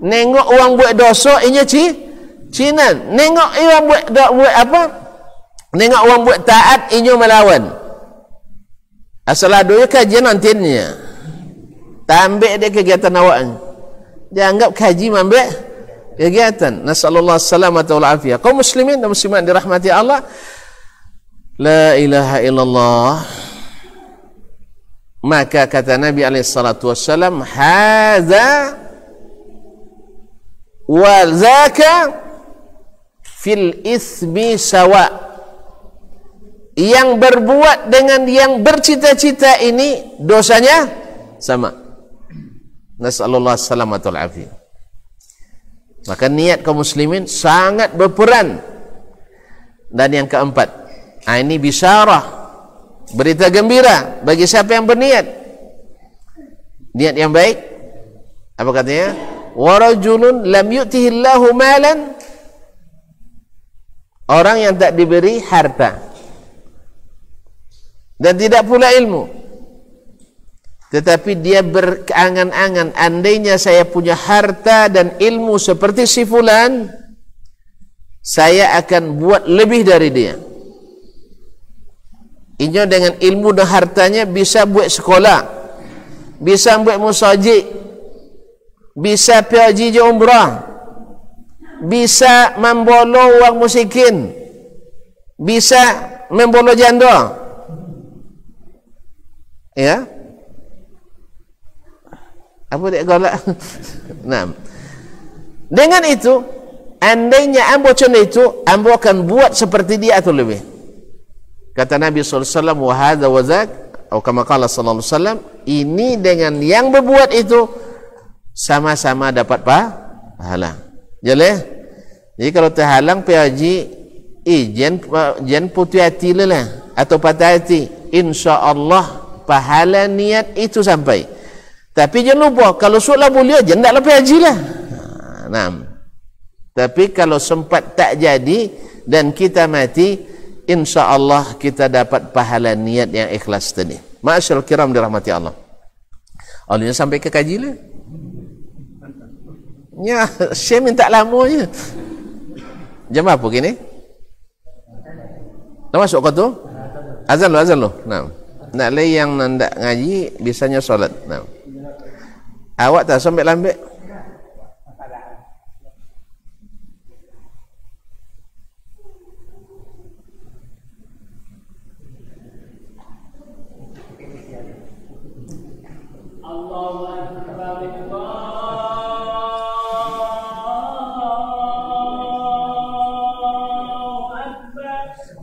Nengok uang buat dosa, inya cinan. Nengok uang buat apa? Nengok uang buat taat, inyo melawan. Asal adunya kajian nantinya. Tambah dia kegiatan awaknya. Dia anggap kaji mambek kegiatan. Nasallallahu salamata wal afiyah. Kaum muslimin dan muslimat dirahmati Allah. La ilaha illallah. Maka kata Nabi SAW, hadza wa zaka fil ismi sawa. Yang berbuat dengan yang bercita-cita ini dosanya sama. Nasallallahu salamatul afiyah. Maka niat kaum muslimin sangat berperan. Dan yang keempat, ini bisyarah, berita gembira bagi siapa yang berniat. Niat yang baik. Apa katanya? Wa rajulun lam yu'tihillahu malan, orang yang tak diberi harta dan tidak pula ilmu, tetapi dia berangan-angan, andainya saya punya harta dan ilmu seperti si fulan, saya akan buat lebih dari dia. Inyo dengan ilmu dan hartanya bisa buat sekolah, bisa buat musajid, bisa pergi umrah, bisa membolo wang musikin, bisa membolo janda. Ya, apa dia galak? Nah, dengan itu andainya ambo macam itu, ambo akan buat seperti dia atau lebih. Kata Nabi SAW, wa hadza wa zak, atau kama qala sallallahu alaihi wasallam, ini dengan yang berbuat itu sama-sama dapat pahala. Jadi kalau terhalang PAJ, jen putih hati lah atau patah hati, insya-Allah pahala niat itu sampai. Tapi jangan lupa, kalau sulah boleh aja, hendaklah PAJ lah. Nah, tapi kalau sempat tak jadi dan kita mati, insya-Allah kita dapat pahala niat yang ikhlas tadi. Ma'asyarul kiram dirahmati Allah. Awalnya sampai ke kaji lah. Ya, saya minta lama je. Jam apa gini? Dah masuk kau tu? Azan lo. Nah, nak lagi yang nak ngaji bisanya solat. Nah, awak tak sampai lambat.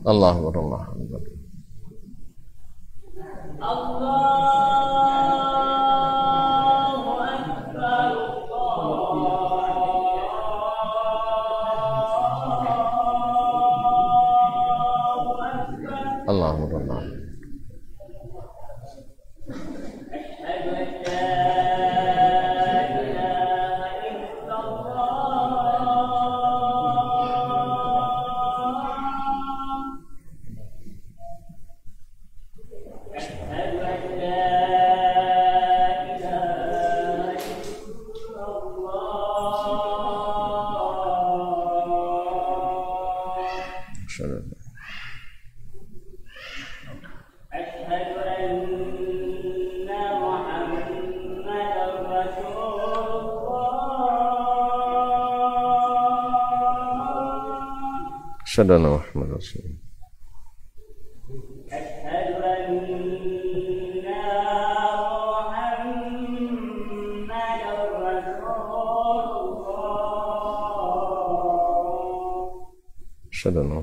Allahu Akbar. Allahu Akbar. Asyhadu anna Muhammadar Rasulullah. Asyhadu anna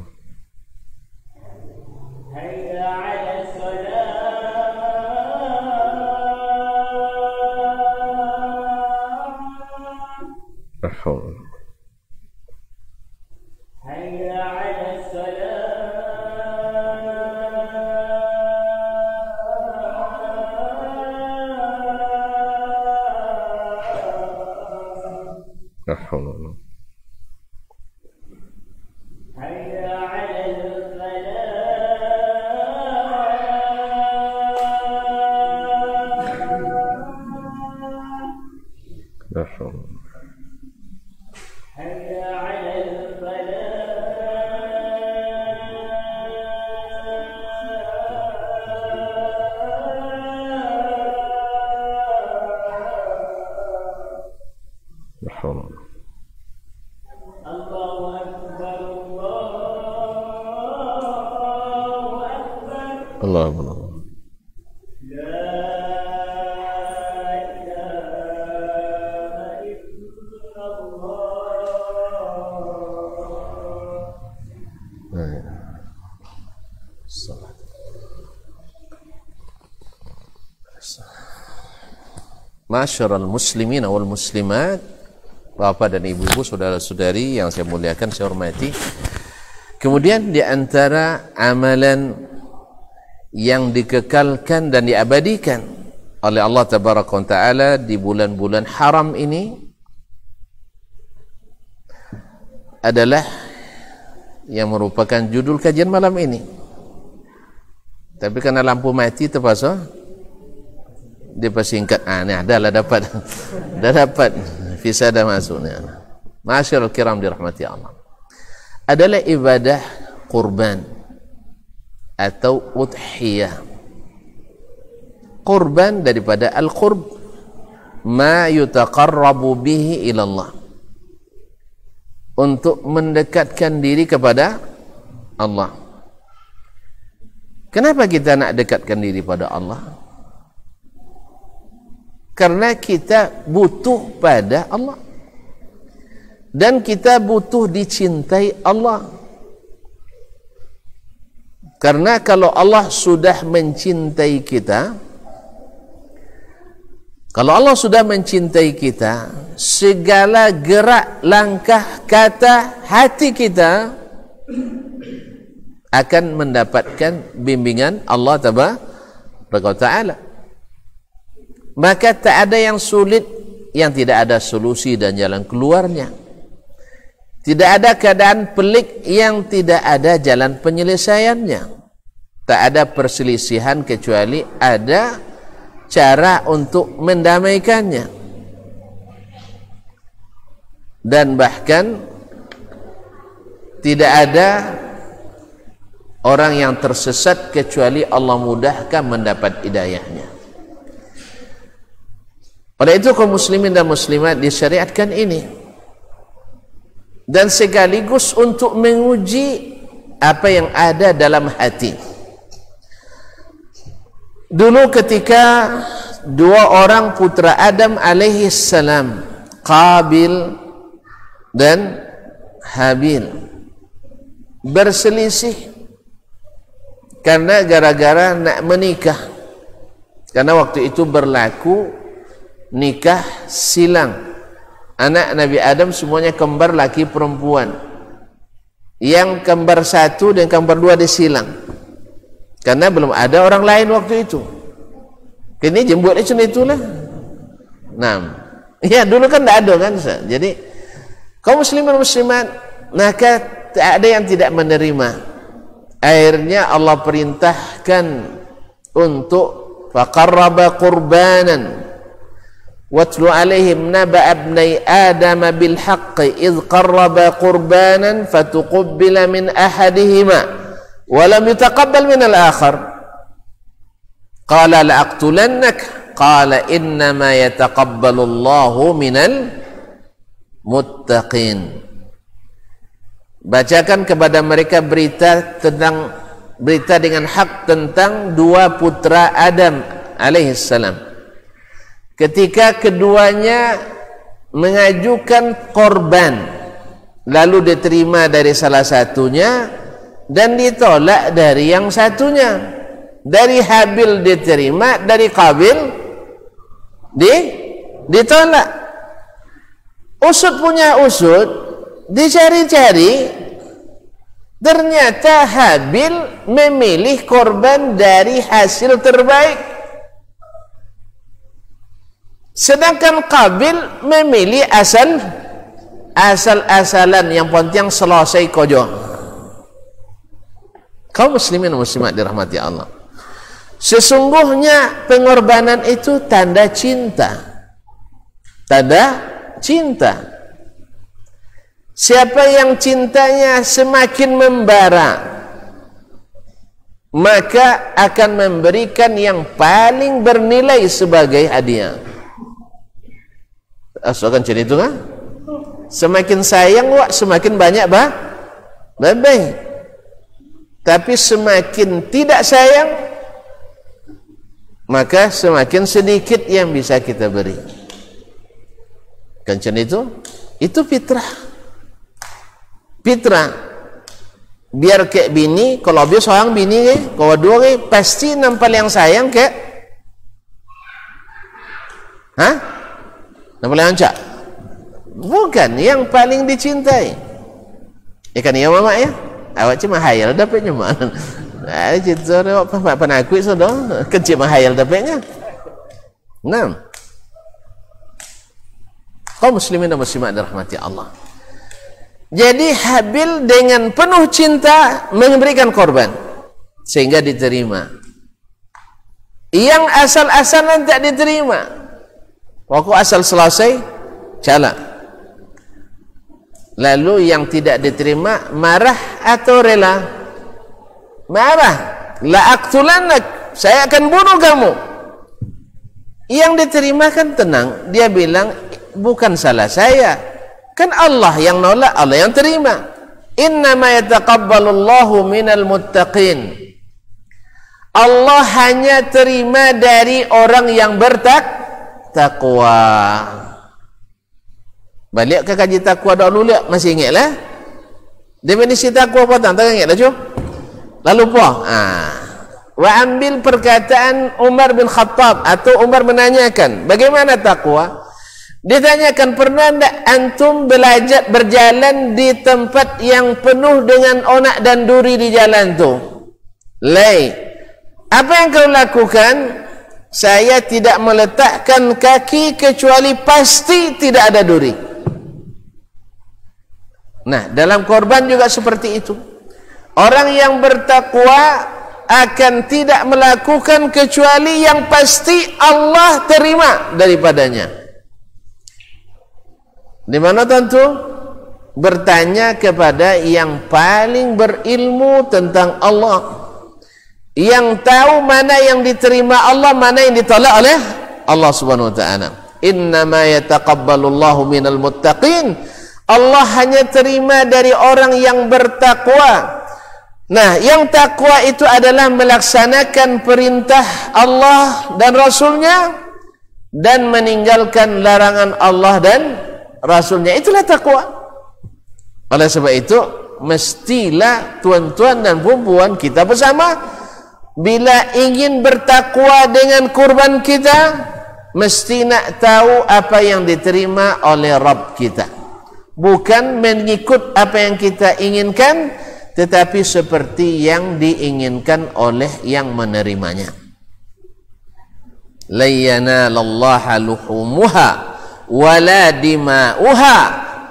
Masyarul muslimin wal muslimat, Bapak dan Ibu-ibu, saudara-saudari yang saya muliakan, saya hormati. Kemudian di antara amalan yang dikekalkan dan diabadikan oleh Allah Tabaraka wa Ta'ala di bulan-bulan haram ini adalah yang merupakan judul kajian malam ini. Tapi karena lampu mati terpaksa dia persingkat. Ni adalah dapat. Dah dapat. Visa dah masuk ni. Masyarul kiram dirahmati Allah. Adalah ibadah kurban atau udhiyah. Kurban daripada al-qurb, ma yutaqarrabu bihi ila Allah, untuk mendekatkan diri kepada Allah. Kenapa kita nak dekatkan diri pada Allah? Karena kita butuh pada Allah. dan kita butuh dicintai Allah. Karena kalau Allah sudah mencintai kita, kalau Allah sudah mencintai kita, segala gerak, langkah, kata, hati kita akan mendapatkan bimbingan Allah Ta'ala. Maka tak ada yang sulit yang tidak ada solusi dan jalan keluarnya. Tidak ada keadaan pelik yang tidak ada jalan penyelesaiannya. Tak ada perselisihan kecuali ada cara untuk mendamaikannya. Dan bahkan tidak ada orang yang tersesat kecuali Allah mudahkan mendapat hidayahnya. Pada itu kaum muslimin dan muslimat disyariatkan ini, dan sekaligus untuk menguji apa yang ada dalam hati. Dulu ketika dua orang putra Adam alaihi salam, Qabil dan Habil, berselisih karena gara-gara nak menikah. Karena waktu itu berlaku nikah silang. Anak Nabi Adam semuanya kembar laki perempuan. Yang kembar satu dan kembar dua disilang. Karena belum ada orang lain waktu itu. Kini jembut macam itulah. Nah, ya dulu kan tidak ada kan. Jadi kaum muslimin muslimat, maka tak ada yang tidak menerima. Akhirnya Allah perintahkan untuk faqarraba qurbanan watlu alaihim naba abnai adam bil haqqi idh qarraba qurbanan fatuqabbala min ahadihima walam yutaqabbal min al-akhar qala la'aqtulannak qala innama yataqabbalu Allahu minal muttaqin. Bacakan kepada mereka berita dengan hak tentang dua putra Adam alaihissalam. Ketika keduanya mengajukan korban, lalu diterima dari salah satunya dan ditolak dari yang satunya. Dari Habil diterima, dari Qabil ditolak. Usut punya usut, dicari-cari, ternyata Habil memilih korban dari hasil terbaik, sedangkan Qabil memilih asal-asalan yang penting selesai kojo. Kaum muslimin dan muslimat dirahmati Allah, sesungguhnya pengorbanan itu tanda cinta. Tanda cinta. Siapa yang cintanya semakin membara, maka akan memberikan yang paling bernilai sebagai hadiah. Asalkan jadi itu kan? Semakin sayang wak, semakin banyak baik. Tapi semakin tidak sayang, maka semakin sedikit yang bisa kita beri. Kan itu fitrah. Fitrah. Biar kayak bini, kalau dia seorang bini kalau dua pasti nampal yang sayang kayak nampal yang ancak. Bukan yang paling dicintai. Ikan ya mama ya. Awak cuma hayal dapatnya mana? Ada cerita awak pernah aku sudah kecil mahayal dapatnya. Nah, kaum muslimin dan muslimat dirahmati Allah. Jadi Habil dengan penuh cinta memberikan korban sehingga diterima. Yang asal-asalan tak diterima. Waktu asal selesai, cala. Lalu yang tidak diterima marah atau rela? Marah. La'aqtulannak, saya akan bunuh kamu. Yang diterima kan tenang, dia bilang bukan salah saya, kan Allah yang nolak, Allah yang terima. Innama yataqabbalullahu minal muttaqin. Allah hanya terima dari orang yang bertakwa. Balik ke kaji takwa dahulu lihat, masih ingat lah. Definisi takwa apa tak ingat lah, lalu apa? Wa ambil perkataan Umar bin Khattab, atau Umar menanyakan, bagaimana takwa? Ditanyakan, pernah tak antum belajar berjalan di tempat yang penuh dengan onak dan duri di jalan tu? Lai, apa yang kau lakukan? Saya tidak meletakkan kaki kecuali pasti tidak ada duri. Nah, dalam korban juga seperti itu. Orang yang bertakwa akan tidak melakukan kecuali yang pasti Allah terima daripadanya. Di mana tentu bertanya kepada yang paling berilmu tentang Allah, yang tahu mana yang diterima Allah, mana yang ditolak oleh Allah Subhanahu wa taala. Innama yataqabbalullahu minal muttaqin. Allah hanya terima dari orang yang bertakwa. Nah, yang takwa itu adalah melaksanakan perintah Allah dan Rasulnya dan meninggalkan larangan Allah dan Rasulnya. Itulah takwa. Oleh sebab itu, mestilah tuan-tuan dan puan-puan kita bersama, bila ingin bertakwa dengan kurban kita, mesti nak tahu apa yang diterima oleh Rabb kita. Bukan mengikut apa yang kita inginkan, tetapi seperti yang diinginkan oleh yang menerimanya. La yanalallaha luhumuha wala dima'uha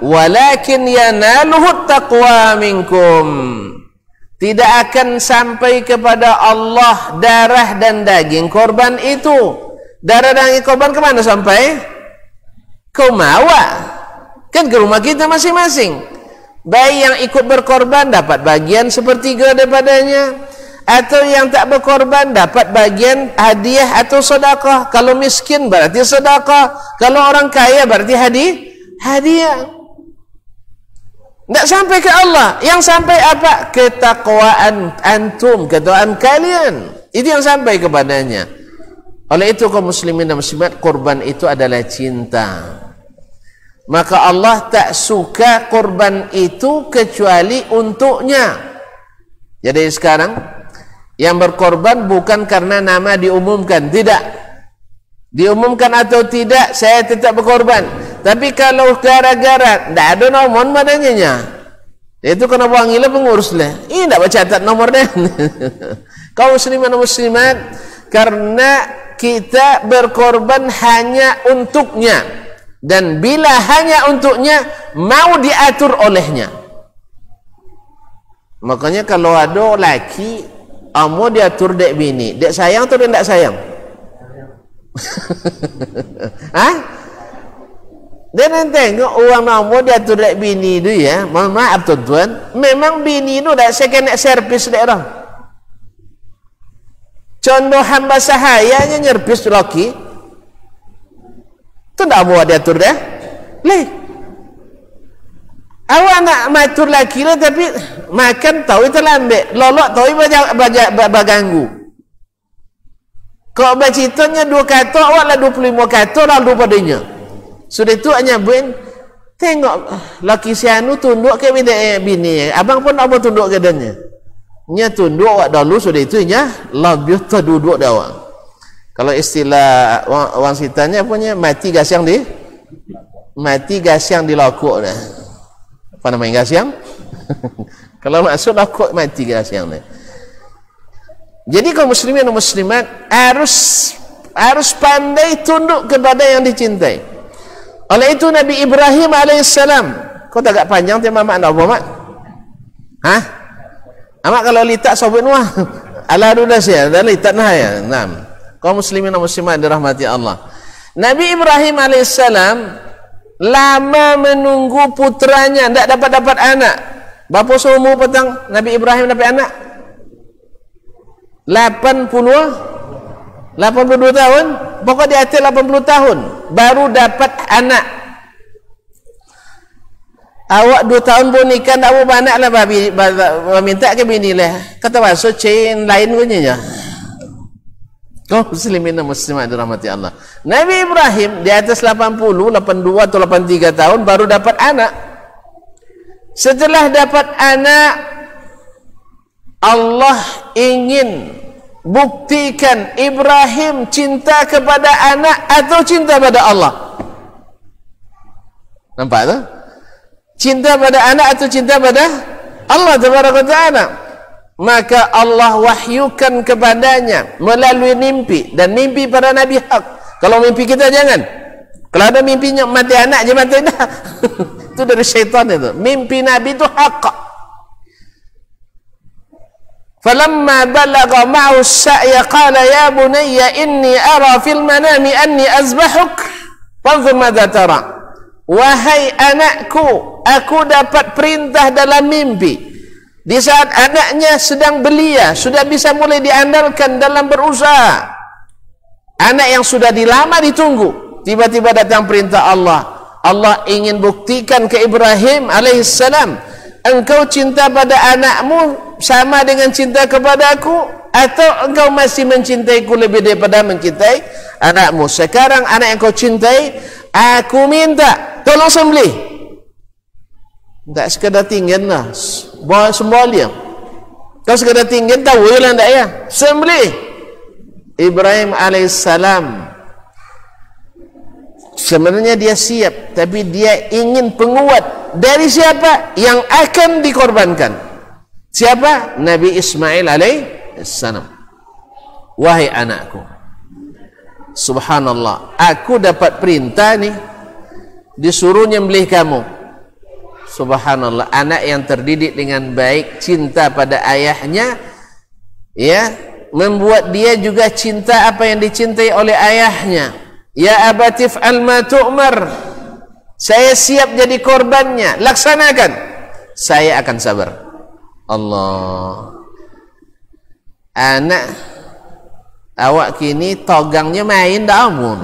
walakin yanaluhu taqwa minkum. Tidak akan sampai kepada Allah darah dan daging korban itu. Darah dan daging korban kemana sampai? Ke mawa, kan ke rumah kita masing-masing. Baik yang ikut berkorban dapat bagian sepertiga daripadanya, atau yang tak berkorban dapat bagian hadiah atau sedekah. Kalau miskin berarti sedekah, kalau orang kaya berarti hadiah. Tak sampai ke Allah. Yang sampai apa? Ketakwaan antum, ketakwaan kalian. Itu yang sampai kepadanya. Oleh itu kaum muslimin dan muslimat, korban itu adalah cinta. Maka Allah tak suka korban itu kecuali untuknya. Jadi sekarang yang berkorban bukan karena nama diumumkan, tidak. Diumumkan atau tidak, saya tetap berkorban. Tapi kalau gara-gara tidak ada nomor badannya, itu kena panggil pengurus lah. Ini tidak bercatat nomor dia. Kaum muslimin dan muslimat, karena kita berkorban hanya untuknya, dan bila hanya untuknya, mau diatur olehnya. Makanya kalau ada laki mau diatur dek bini, dek sayang atau dek tak sayang? Hah? Dia nanti tengok orang nama diatur dek bini tu ya. Mohon maaf tuan-tuan, memang bini tu dah second servis dek orang. Contoh hamba sahayanya nyervis laki tu tak mau diatur dah. Leh, awak nak matur laki lah, tapi makan tahu itu lambat, lolok tahu baganggu. Kalau bacitanya 2 kata, awak lah 25 kata lalu padanya. Sudah itu hanya buin tengok laki si anu tunduk ke bini, abang pun apa tunduk ke danya. Nya tunduk awak dulu, sudah itu nya lebih terduduk dah awak. Kalau istilah orang sitanya punya mati gasyang di lokok dah. Apa namanya gasyang? Kalau maksud lokok mati gasyang dah. Jadi kaum muslimin dan muslimat harus pandai tunduk kepada yang dicintai. Oleh itu Nabi Ibrahim alaihissalam, kau tak agak panjang tema mak nak apa mak? Hah? Amak kalau litak sobek nuah, ala dudas ya, dan litak nah ya. Nam, kaum muslimin dan muslimat dirahmati Allah. Nabi Ibrahim alaihissalam lama menunggu putranya, tidak dapat anak. Berapa seumur petang Nabi Ibrahim dapat anak? 82 tahun. Pokok di atas 80 tahun baru dapat anak. Awak 2 tahun pun nikah tak apa anak lah, babi minta ke bini lah. Kata masuk chain lain punya. Kaum muslimin dan muslimat dirahmati Allah. Nabi Ibrahim di atas 80, 82 atau 83 tahun baru dapat anak. Setelah dapat anak, Allah ingin buktikan Ibrahim cinta kepada anak atau cinta pada Allah. Nampak tak? Cinta pada anak atau cinta pada Allah Tabaraka Ta'ala. Maka Allah wahyukan kepadanya melalui mimpi, dan mimpi para nabi hak. Kalau mimpi kita jangan. Kalau ada mimpinya mati anak je mati dah. Itu dari syaitan itu. Mimpi nabi itu hak. Falamma balagha ma'u as-sa'ya qala ya bunayya inni ara fil manami anni azbahuk fanzur madza tara. Wahai anakku, aku dapat perintah dalam mimpi. Di saat anaknya sedang belia, sudah bisa mulai diandalkan dalam berusaha. Anak yang sudah lama ditunggu, tiba-tiba datang perintah Allah. Allah ingin buktikan ke Ibrahim alaihissalam, engkau cinta pada anakmu sama dengan cinta kepadaku, atau engkau masih mencintaiku lebih daripada mencintai anakmu? Sekarang anak yang kau cintai, aku minta tolong sembelih. Tak sekadar tinggal lah, bawa sembolia. Kau sekadar tinggal, tahu lah tak ya? Sembelih. Ibrahim alaihissalam sebenarnya dia siap, tapi dia ingin penguat dari siapa yang akan dikorbankan. Siapa? Nabi Ismail alaihissalam. Wahai anakku, subhanallah, aku dapat perintah nih, disuruh nyembelih kamu. Subhanallah, anak yang terdidik dengan baik, cinta pada ayahnya, ya, membuat dia juga cinta apa yang dicintai oleh ayahnya. Ya abatif al-ma tu'mar, saya siap jadi korbannya, laksanakan, saya akan sabar. Allah, anak awak kini togangnya main dah amun,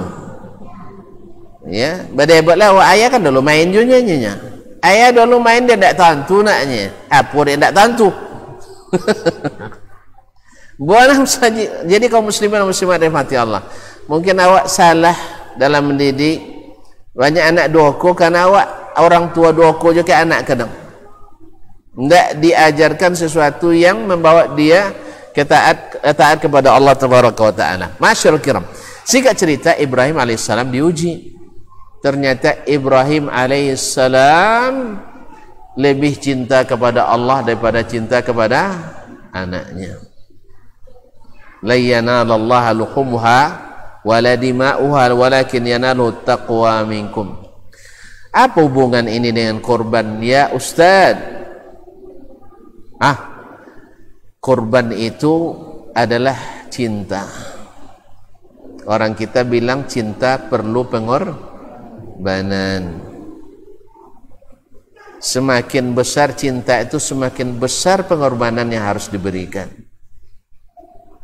ya, badai-badai awak ayah kan dulu main junanya. Ayah dulu main dia tak tantu naknya. Apa dia tak tantu? Bukan saja. Jadi kaum muslimin dan muslimat rahmati Allah, mungkin awak salah dalam mendidik. Banyak anak doko karena awak orang tua doko je ke anak kadang. Tidak diajarkan sesuatu yang membawa dia taat kepada Allah Tabaraka wa Ta'ala. Masyarul kiram, singkat cerita, Ibrahim alaihissalam diuji. Ternyata Ibrahim alaihissalam lebih cinta kepada Allah daripada cinta kepada anaknya. La yanalallaha luhumha wala dima'uha walakin yanaluhu taqwa minkum. Apa hubungan ini dengan korban ya Ustaz? Korban itu adalah cinta. Orang kita bilang cinta perlu pengorbanan. Semakin besar cinta itu, semakin besar pengorbanan yang harus diberikan.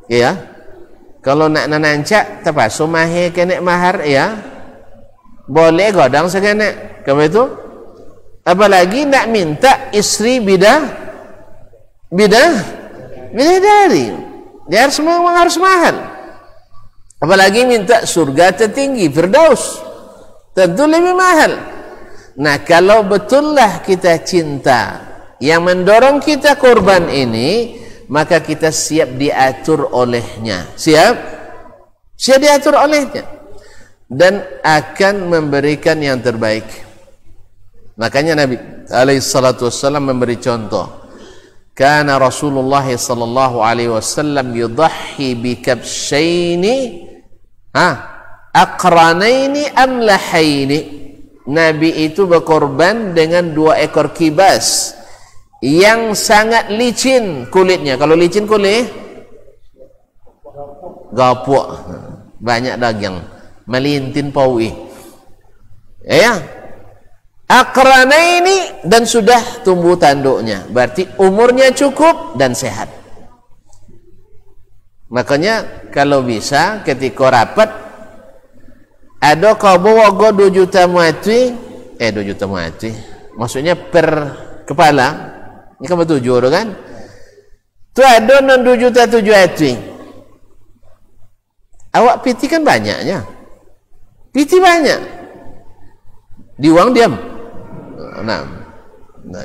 Ya, kalau nak nanancak terpaksa mahir kena mahar, ya, boleh godang sekena. Kamu itu, apalagi nak minta istri bidadari, dia harus mahal. Apalagi minta surga tertinggi, Firdaus, tentu lebih mahal. Nah, kalau betullah kita cinta yang mendorong kita korban ini, maka kita siap diatur olehnya, siap diatur olehnya, dan akan memberikan yang terbaik. Makanya Nabi alaihissalatu wassalam memberi contoh. Kana Rasulullah sallallahu alaihi wasallam yudahhi bikabshaini aqranaini amlahaini. Nabi itu berkorban dengan 2 ekor kibas yang sangat licin kulitnya. Kalau licin kulit gapuk, banyak daging, melintin paui, ya. Aqranaini, dan sudah tumbuh tanduknya, berarti umurnya cukup dan sehat. Makanya kalau bisa ketika rapat ada kau bawa 2 juta muatwi, 2 juta muatwi, maksudnya per kepala, ini kan betul juru kan? Tu ada 2 juta 7 atwi. Awak piti kan banyaknya. Piti banyak. Diuang diam. Nah,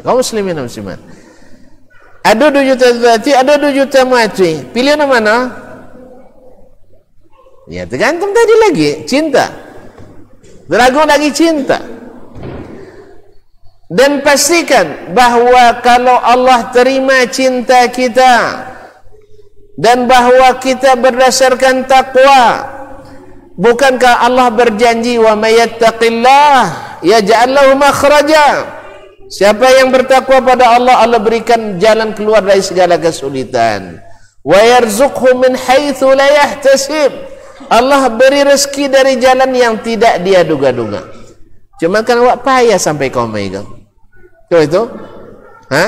kaum muslimin dan muslimat. Ada 2 juta mati, ada 2 juta mati. Pilih yang mana? Ya tergantung tadi lagi. Cinta. Beragung lagi cinta. Dan pastikan bahawa kalau Allah terima cinta kita dan bahawa kita berdasarkan takwa, bukankah Allah berjanji wa may yattaqillah yaj'al lahu makhraja, siapa yang bertakwa pada Allah, Allah berikan jalan keluar dari segala kesulitan. Wa yarzuqhu min haitsu la yahtasib, Allah beri rezeki dari jalan yang tidak dia duga-duga. Cuma kan awak payah sampai kau megang. Kau itu? Ha?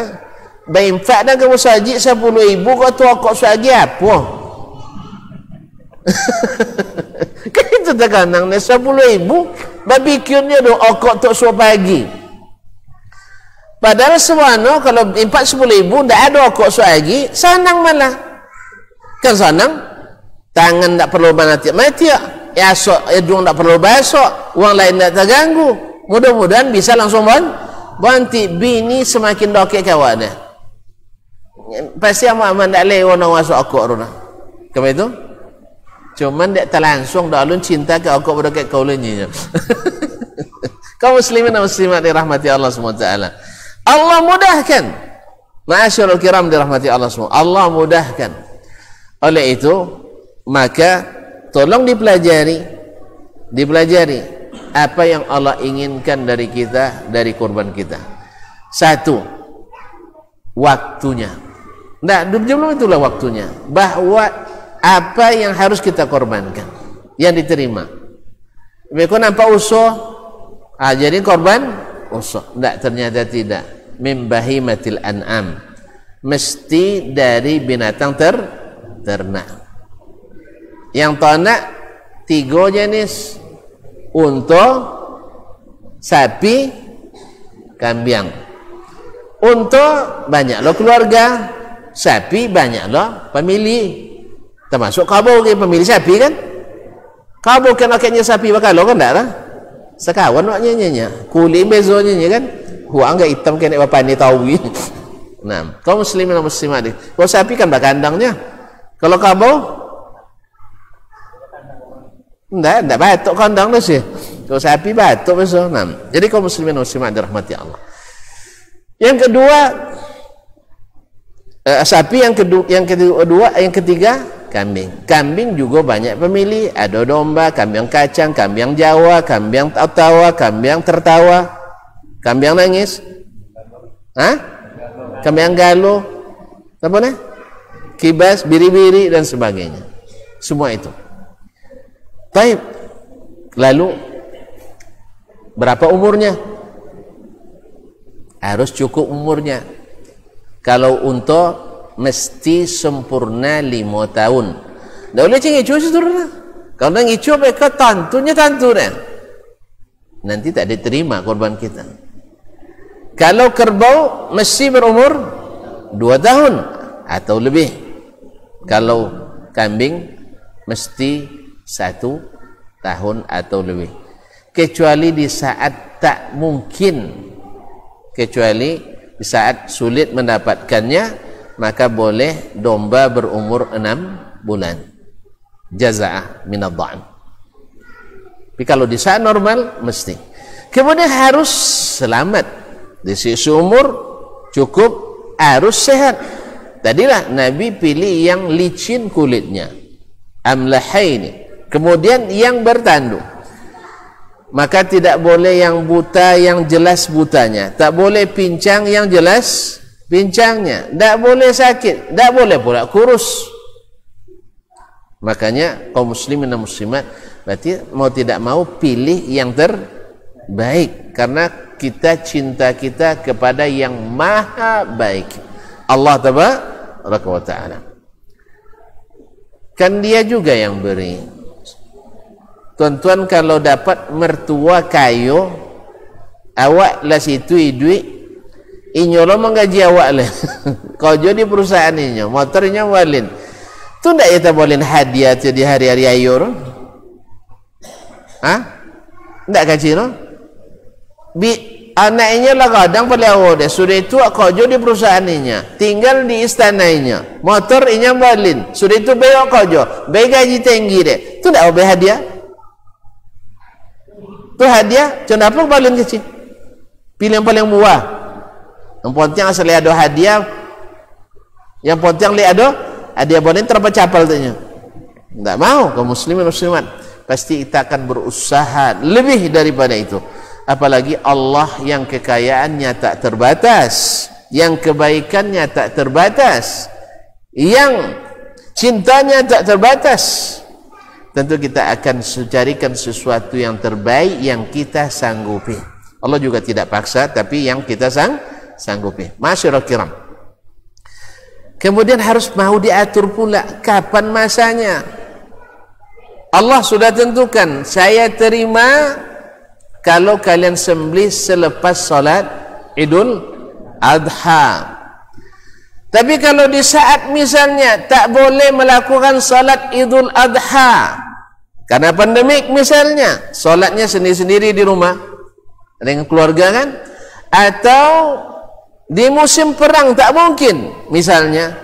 Baimfak dah kamu saji 10,000 kau tu kok sagi apa? Kan itu terkadang ni 10,000 barbecue-nya do okok tok suap pagi. Padahal sebenarnya kalau impak 10,000 ndak ada okok suap pagi, senang malah. Kan senang? Tangan tak perlu mati ya esok hidung tak perlu basok, uang lain tak terganggu. Mudah-mudahan bisa langsung banti bini semakin dokek kawan dia. Pasti aman tak leh orang masuk akok runa. Kamu itu? Cuman dia terlangsung dah alun cinta ke akok berdekat kau lenyinya. Kaum muslimin dan muslimat dirahmati Allah SWT. Allah mudahkan. Ma'asyarul kiram dirahmati Allah semua. Allah mudahkan. Oleh itu maka tolong dipelajari apa yang Allah inginkan dari kita, dari korban kita. 1, waktunya. Nah, belum itulah waktunya. Bahwa apa yang harus kita korbankan, yang diterima. Mereka nampak usuh, jadi korban usuh. Tidak, ternyata tidak. Min bahimatil an'am, mesti dari binatang ternak. Yang ternak 3 jenis. Unta, sapi, kambing. Unta banyaklah keluarga, sapi banyaklah pemilih. Termasuk kabo ke pemilih sapi kan? Kabo kan akhirnya sapi bakal kan tak lah? Sekawan maknanya kulit bezonya kan? Huang enggak hitam kan bapak ni tahu. Nah, kaum muslimin dan muslimat. Kalau sapi kan bakandangnya. Kalau kabo enggak batuk kandang tu sih. Kalau sapi batuk besok. Nah, jadi kaum muslimin dan muslimat dirahmati Allah. Yang kedua sapi, yang ketiga kambing. Kambing juga banyak pemilih. Ada domba, kambing kacang, kambing Jawa, kambing tawa, kambing tertawa, kambing nangis. Kambing galo, apa nih? Kibas, biri-biri dan sebagainya. Semua itu. Baik. Lalu berapa umurnya? Harus cukup umurnya. Kalau unta mesti sempurna 5 tahun. Dah boleh ngicu seterusnya. Kalau nak ngicu mereka tantu dah. Nanti tak diterima korban kita. Kalau kerbau mesti berumur 2 tahun atau lebih. Kalau kambing mesti 1 tahun atau lebih. Kecuali di saat tak mungkin, kecuali di saat sulit mendapatkannya, maka boleh domba berumur 6 bulan. Jaza'ah minadh-dha'n. Tapi kalau di saat normal mesti. Kemudian harus selamat. Di sisi umur cukup, harus sehat. Tadilah Nabi pilih yang licin kulitnya, amlahaini. Kemudian yang bertanduk. Maka tidak boleh yang buta yang jelas butanya, tak boleh pincang yang jelas pincangnya, tak boleh sakit, tak boleh pula kurus. Makanya kaum muslimin dan muslimat berarti mau tidak mau pilih yang terbaik, karena kita cinta kita kepada yang maha baik, Allah tabaraka wa ta'ala. Kan dia juga yang beri. Tuan-tuan kalau dapat mertua kayu, awak lah situ duit, inyo lo menggaji awak lah. Kau jadi perusahaan inyo, motornya walin. Tu ndak kita boleh hadiah tu di hari-hari ayu tu? Ndak kaji tu? Anaknya lah kadang pada awal dia sudah itu kerja di perusahaannya, tinggal di istananya, motor inya balin, sudah itu bayar kerja, bayar gaji tinggi dia, tu tak bayar hadiah? Tu hadiah, kenapa balin kecil? Pilih yang paling buah. Yang penting asal ada hadiah, yang penting ada hadiah boleh terpecapal tu nya. Tak mau kaum muslimin muslimat, pasti kita akan berusaha lebih daripada itu. Apalagi Allah yang kekayaannya tak terbatas, yang kebaikannya tak terbatas, yang cintanya tak terbatas. Tentu kita akan carikan sesuatu yang terbaik yang kita sanggupi. Allah juga tidak paksa, tapi yang kita sanggupi. Masyaallah kiram. Kemudian harus mau diatur pula kapan masanya. Allah sudah tentukan, saya terima kalau kalian sembelih selepas salat Idul Adha. Tapi kalau di saat misalnya tak boleh melakukan salat Idul Adha karena pandemik misalnya, salatnya sendiri-sendiri di rumah dengan keluarga kan, atau di musim perang tak mungkin misalnya,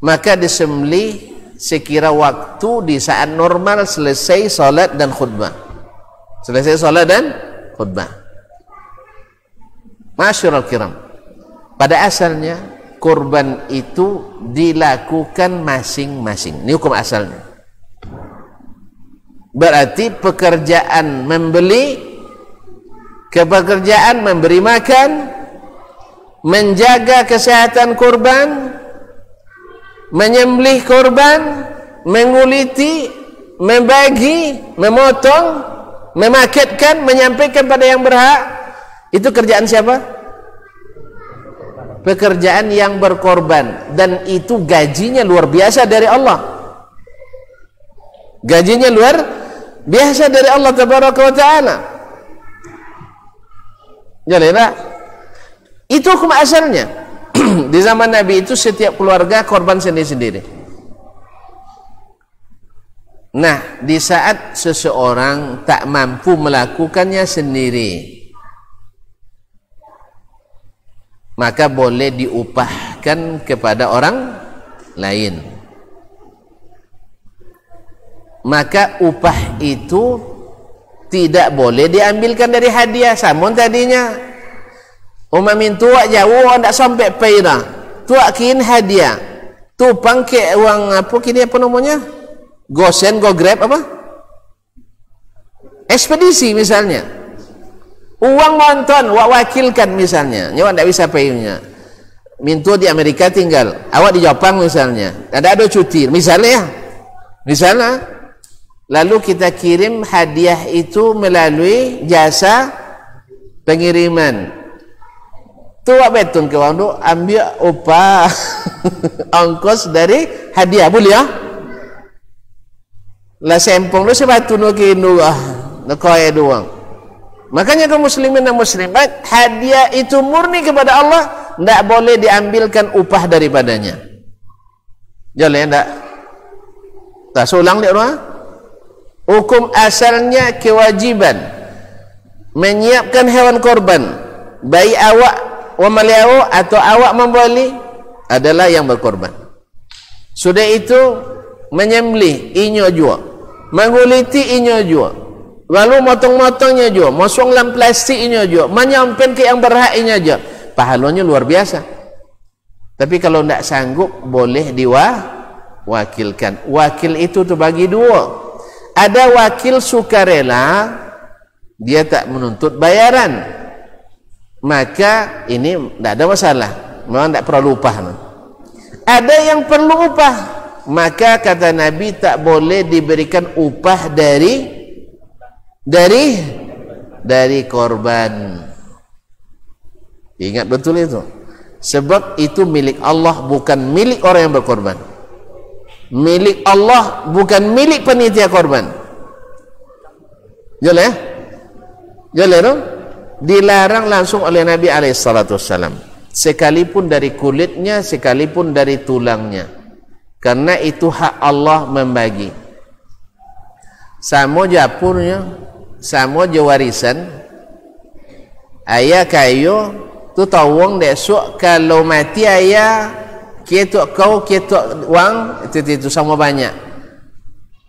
maka disembelih sekira waktu di saat normal selesai salat dan khutbah. Selesai salat dan khutbah. Masyaallah kiram. Pada asalnya kurban itu dilakukan masing-masing. Ini hukum asalnya. Berarti pekerjaan membeli, kepekerjaan memberi makan, menjaga kesehatan kurban, menyembelih kurban, menguliti, membagi, memotong, memaketkan, menyampaikan pada yang berhak, itu kerjaan siapa? Pekerjaan yang berkorban, dan itu gajinya luar biasa dari Allah. Gajinya luar biasa dari Allah Tabaraka wa Ta'ala. Jadi tak? Itu hukum asalnya. Di zaman Nabi itu setiap keluarga korban sendiri-sendiri. Nah, di saat seseorang tak mampu melakukannya sendiri, maka boleh diupahkan kepada orang lain. Maka upah itu tidak boleh diambilkan dari hadiah. Samun tadinya umamin tua jauh tak sampai paira, tua kin hadiah, tupang ke uang apa kini apa namanya? Gosen, go grab apa? Ekspedisi misalnya. Uang nonton, wakilkan misalnya. Nyawa tidak bisa payungnya. Mintu di Amerika tinggal, awak di Jepang misalnya. Ada cuti, misalnya ya. Misalnya, lalu kita kirim hadiah itu melalui jasa pengiriman. Tua betun ke wang ambil upah ongkos dari hadiah, boleh ya? Lah sempong lu sebatu nu kinu nakoy doang. Makanya kaum muslimin dan muslimat, hadiah itu murni kepada Allah, tidak boleh diambilkan upah daripadanya. Jalan tak? Tak sulang dia orang. Hukum asalnya kewajiban menyiapkan hewan korban, baik awak wamaliau atau awak membeli adalah yang berkorban. Sudah itu menyembelih inyo jua, menguliti inyo jua, lalu motong-motongnya jua, mosong dalam plastik inyo jua, menyampen ke yang berhak inyo jua, pahalanya luar biasa. Tapi kalau tidak sanggup, boleh diwakilkan. Wakil itu terbagi dua. Ada wakil sukarela, dia tak menuntut bayaran, maka ini tidak ada masalah, memang tidak perlu upah. Ada yang perlu upah, maka kata Nabi tak boleh diberikan upah dari korban. Ingat betul itu, sebab itu milik Allah, bukan milik orang yang berkorban. Milik Allah, bukan milik panitia korban. Jelas ya? Jelas tu? Dilarang langsung oleh Nabi alaihissalatu wassalam, sekalipun dari kulitnya, sekalipun dari tulangnya. karena itu hak Allah membagi. Sama japurnya, sama je warisan. Ayah kayu tu tawang desok kalau mati ayah ketok kau ketok wang itu sama banyak.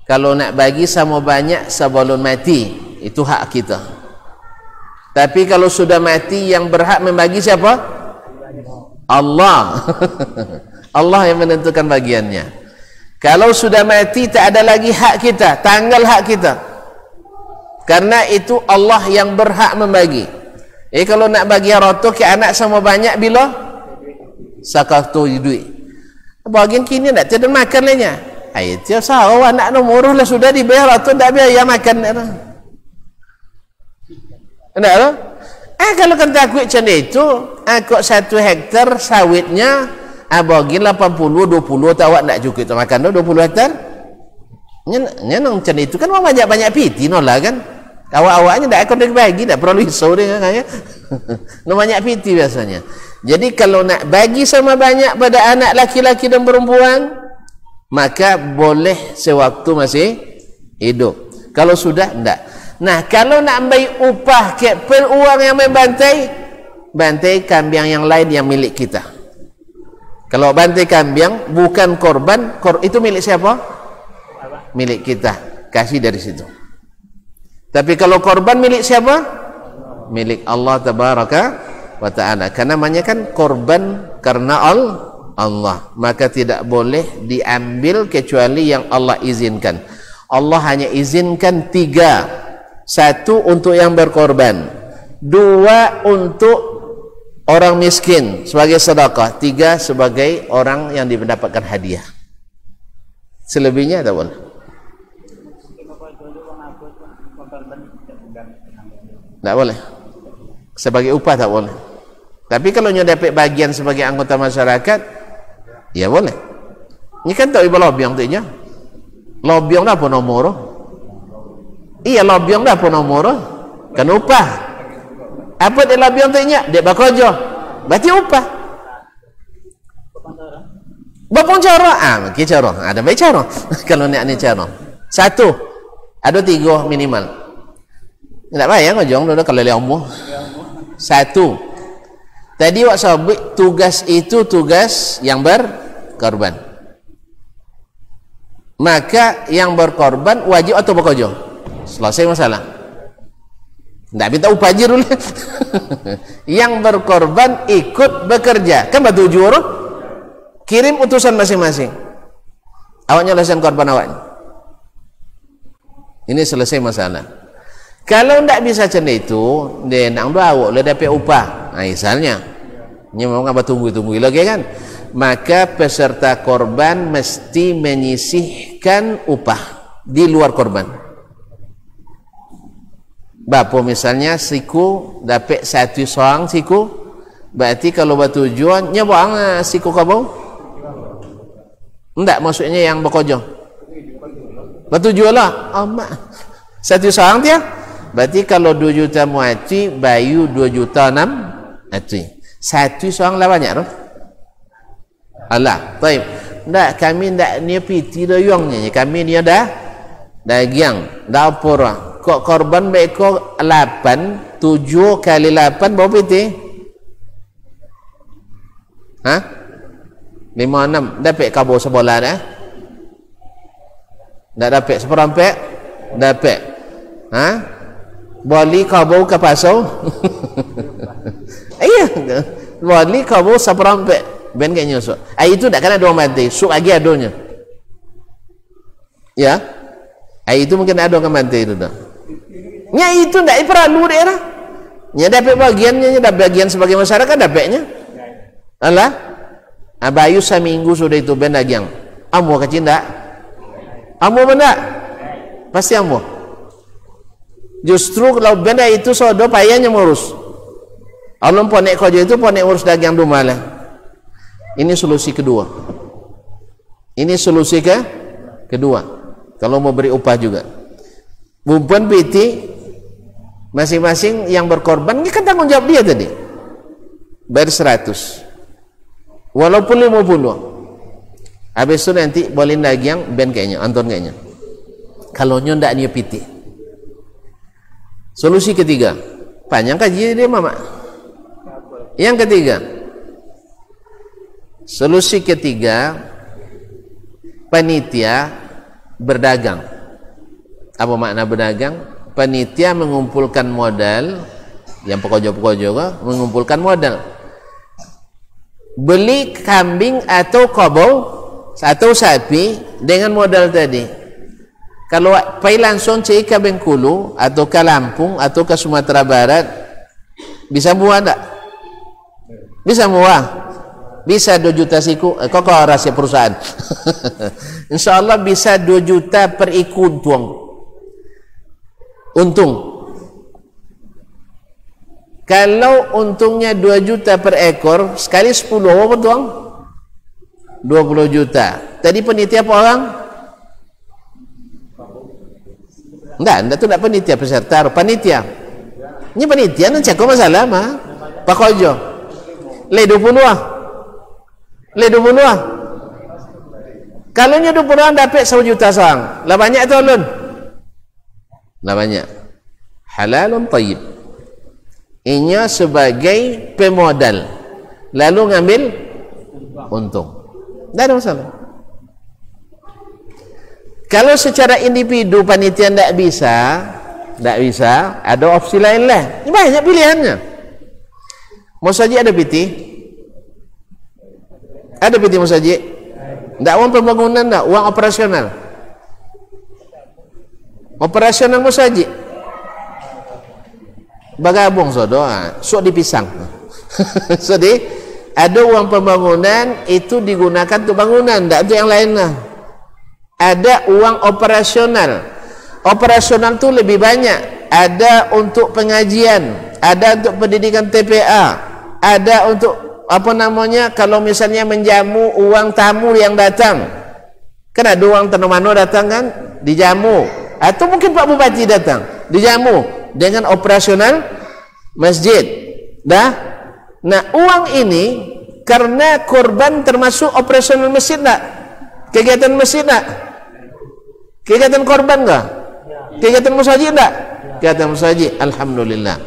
Kalau nak bagi sama banyak sebelum mati, itu hak kita. Tapi kalau sudah mati, yang berhak membagi siapa? Allah. Allah yang menentukan bagiannya. Kalau sudah mati, tak ada lagi hak kita, tanggal hak kita. Karena itu Allah yang berhak membagi. Kalau nak bagi harta ke anak sama banyak bila? Sakatu duit. Bagian kini nak tiada makan lainnya. Itu sahau anak nomor lah sudah dibayar atau tak biaya makan. Tidak lah. Kalau kata aku macam itu, aku 1 hektar sawitnya, bagi 80, 20, tak awak nak cukup makan 20 hektar. Nyenang macam itu kan banyak-banyak piti nolak kan. Awak-awaknya tak akan bagi, tak perlu risau dengan kaya. Banyak piti biasanya. Jadi kalau nak bagi sama banyak pada anak laki-laki dan perempuan, maka boleh sewaktu masih hidup. Kalau sudah, tidak. Nah, kalau nak ambil upah ke uang yang membantai, bantai kambing yang lain yang milik kita. Kalau bantai kambing bukan korban, itu milik siapa? Milik kita. Kasih dari situ. Tapi kalau korban milik siapa? Milik Allah tabaraka wa ta'ala. Karena namanya kan korban karena Allah. Maka tidak boleh diambil kecuali yang Allah izinkan. Allah hanya izinkan 3. 1 untuk yang berkorban, 2 untuk orang miskin sebagai sedekah, 3 sebagai orang yang mendapatkan hadiah. Selebihnya tak boleh. Tak boleh. Sebagai upah tak boleh. Tapi kalau nyo dapat bagian sebagai anggota masyarakat, ya boleh. Ini kan tak ibu lobbying tu je. Lobbying dah pun nomor. Iya lobbying dah pun nomor. Kan upah. Apa dia lobbying tu je? Dia bekerja. Berarti upah. Bapun cara? Mungkin cara. Ada baik cara. Kalau ni cara. 1. Ada 3 minimal. Tak payah ngojong dulu kalau dia umur. 1. Tadi wak sabit tugas itu tugas yang berkorban. Maka yang berkorban wajib atau bekerja? Selesai masalah. Tak minta upah je dulu. Yang berkorban ikut bekerja. Kan batu orang? Kirim utusan masing-masing. Awaknya lesan korban awaknya. Ini selesai masalah. Kalau tidak bisa macam itu, dia nak awak le dapat upah. Misalnya, ni memang apa tunggu lagi kan? Maka peserta korban mesti menyisihkan upah di luar korban. Bapa misalnya siku dapat 1 seorang siku, berarti kalau bertujuan nyebang siku kau? Tidak, maksudnya yang bekerja. Bertujuan lah. Mak 1 seorang dia. Berarti kalau 2 juta muati, bayu 2 juta 6 ati. 1 seorang lah banyak tu. Alah, baik. Tak, kami tak ni piti doyongnya. Kami ni dah dagang, dah apa kok korban baik kok 8, 7 kali 8 berapa piti? Hah? 5, 6. Dapat kabur sebulan dah? Tak dapat seperempat? Dapat. Hah? Boleh kabur ke pasau? Iya. Boleh kabur seperempat. Ben kayaknya nyusuk. Itu tak kena dua mati. Suk lagi adanya. Ya. Itu mungkin ada orang mati itu dah. Nya itu tak perlu dia lah. Nya dapat bagiannya, nya dapat bagian sebagai masyarakat dapatnya. Alah. Abayu seminggu sudah itu ben dagang. Amu kecil tak? Amu benda? Pasti amu. Justru kalau benda itu sodo payahnya ngurus. Allah ponek kerja itu ponek urus dagang rumah lah. Ini solusi kedua. Ini solusi kedua. Kalau mau beri upah juga. Perempuan PT masing-masing yang berkorban, ini kan tanggung jawab dia tadi. Bayar 100. Walaupun 50. Habis itu nanti boleh dagiang ben kayaknya, anton kayaknya. Kalau nyo ndak niyo piti. Solusi ketiga, panjang kaji dia mama. Yang ketiga, solusi ketiga, panitia berdagang. Apa makna berdagang? Panitia mengumpulkan modal, yang pekojo-pekojo mengumpulkan modal. Beli kambing atau kobau atau sapi dengan modal tadi. Kalau pai langsung cek ke Bengkulu atau ke Lampung atau ke Sumatera Barat, bisa muah tak? Bisa muah. Bisa 2 juta siku. Kok rahasia perusahaan? Insya Allah bisa 2 juta per ikut tuang. Untung. Kalau untungnya 2 juta per ekor, sekali 10 apa tuang? 20 juta. Tadi penitia apa orang? Enggak tu enggak panitia peserta, panitia. Ini panitia nan cakap masalah mah. Pak Kojo. Le 20 ah. Le 20 ah. Kalau nya 20 dapat 1 juta sang. Lah banyak tu ulun. Lah banyak. Halalun thayyib. Inya sebagai pemodal. Lalu ngambil untung. Tak ada masalah. Kalau secara individu panitia tidak bisa, ada opsi lain lah. Banyak pilihannya. Mau saja ada piti? Ada piti mau saja? Tidak uang pembangunan, tidak uang operasional. Operasional mau saja. Bagabung sodoa, sok dipisang. Jadi ada uang pembangunan itu digunakan untuk bangunan, tidak untuk yang lain lah. Ada uang operasional. Operasional tu lebih banyak. Ada untuk pengajian, ada untuk pendidikan TPA, ada untuk apa namanya kalau misalnya menjamu uang tamu yang datang. Kan ada uang Tanomano datang kan, dijamu. Atau mungkin Pak Bupati datang, dijamu dengan operasional masjid. Dah. Nah, uang ini karena korban termasuk operasional masjid tak? Kegiatan masjid tak? Kegiatan korban enggak? Kegiatan musajid enggak? Kegiatan musajid, alhamdulillah.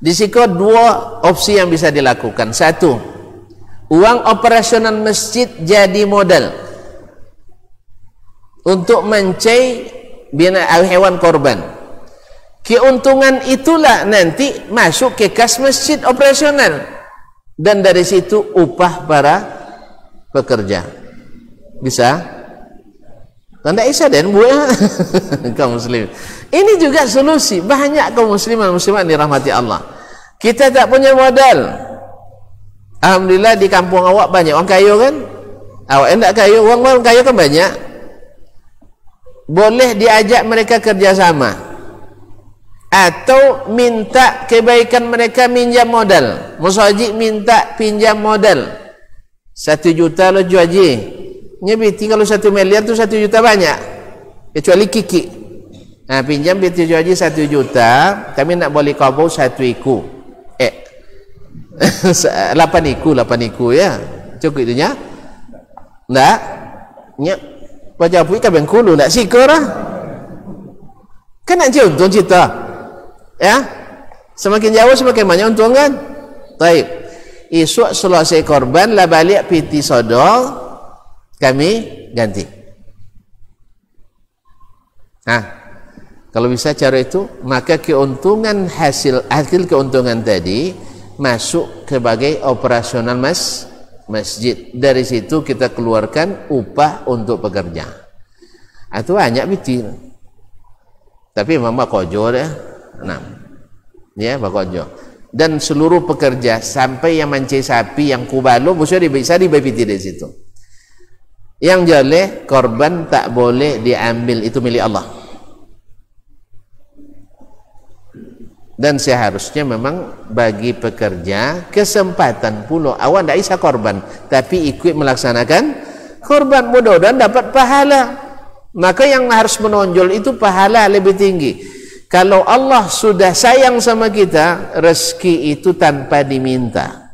Di situ 2 opsi yang bisa dilakukan. 1, uang operasional masjid jadi modal untuk mencai bina hewan korban. Keuntungan itulah nanti masuk ke kas masjid operasional dan dari situ upah para pekerja. Bisa? Tanda isa dan buah kaum muslim. Ini juga solusi. Banyak kaum musliman muslimat dirahmati Allah. Kita tak punya modal. Alhamdulillah di kampung awak banyak orang kaya kan? Awak enggak kaya, orang kaya kan banyak. Boleh diajak mereka kerjasama atau minta kebaikan mereka minjam modal. Musajid minta pinjam modal 1 juta lo juaji. Nyebiti kalau 1 miliar tu 1 juta banyak, kecuali kiki. Nah, pinjam biti juaji 1 juta, kami nak boleh kabau 1 iku. 8 iku ya. Cukup itu nya. Ndak? Nya baca pui ka Bengkulu ndak sikor ah. Kan nak untung cita. Ya? Semakin jauh semakin banyak untung kan? Baik. Esok selesai korban lah balik piti sodol kami ganti. Nah, kalau bisa cara itu, maka keuntungan hasil keuntungan tadi masuk sebagai operasional masjid. Dari situ kita keluarkan upah untuk pekerja. Itu banyak betul. Tapi mama kojo dah. Nah, ya bakojo. Dan seluruh pekerja sampai yang mancing sapi, yang kubalo, bisa dibagi dari situ. Yang boleh korban tak boleh diambil, itu milik Allah. Dan seharusnya memang bagi pekerja kesempatan pula awak tidak bisa korban, tapi ikut melaksanakan korban, mudah-mudahan dapat pahala. Maka yang harus menonjol itu pahala lebih tinggi. Kalau Allah sudah sayang sama kita, rezeki itu tanpa diminta.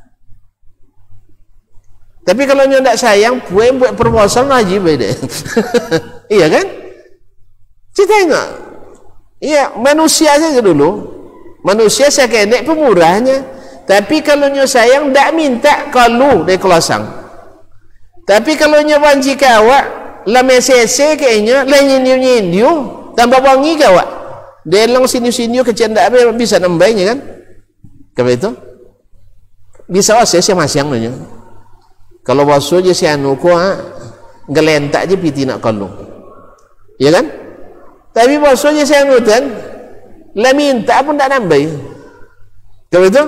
Tapi kalau nyo ndak sayang, buat proposal ngaji beda. Iya kan? Kita tengok. Iya, manusia saja dulu. Manusia saya kedek pemurahnya. Tapi kalau nyo sayang, ndak minta kalau dari kelasang. Tapi kalau nyo banci kawak, la mesese kayaknya, la nyinyu-nyinyu, tambah wangi kawak. Delong sinyu-sinyu kecil ndak bisa nambahnya kan? Kayak itu? Bisa saya masih yang nanya. Kalau basuh je si anu ko gelentak je piti nak kalau. Ya kan? Tapi basuh je si anu kan la minta pun tak nambah. Kalau itu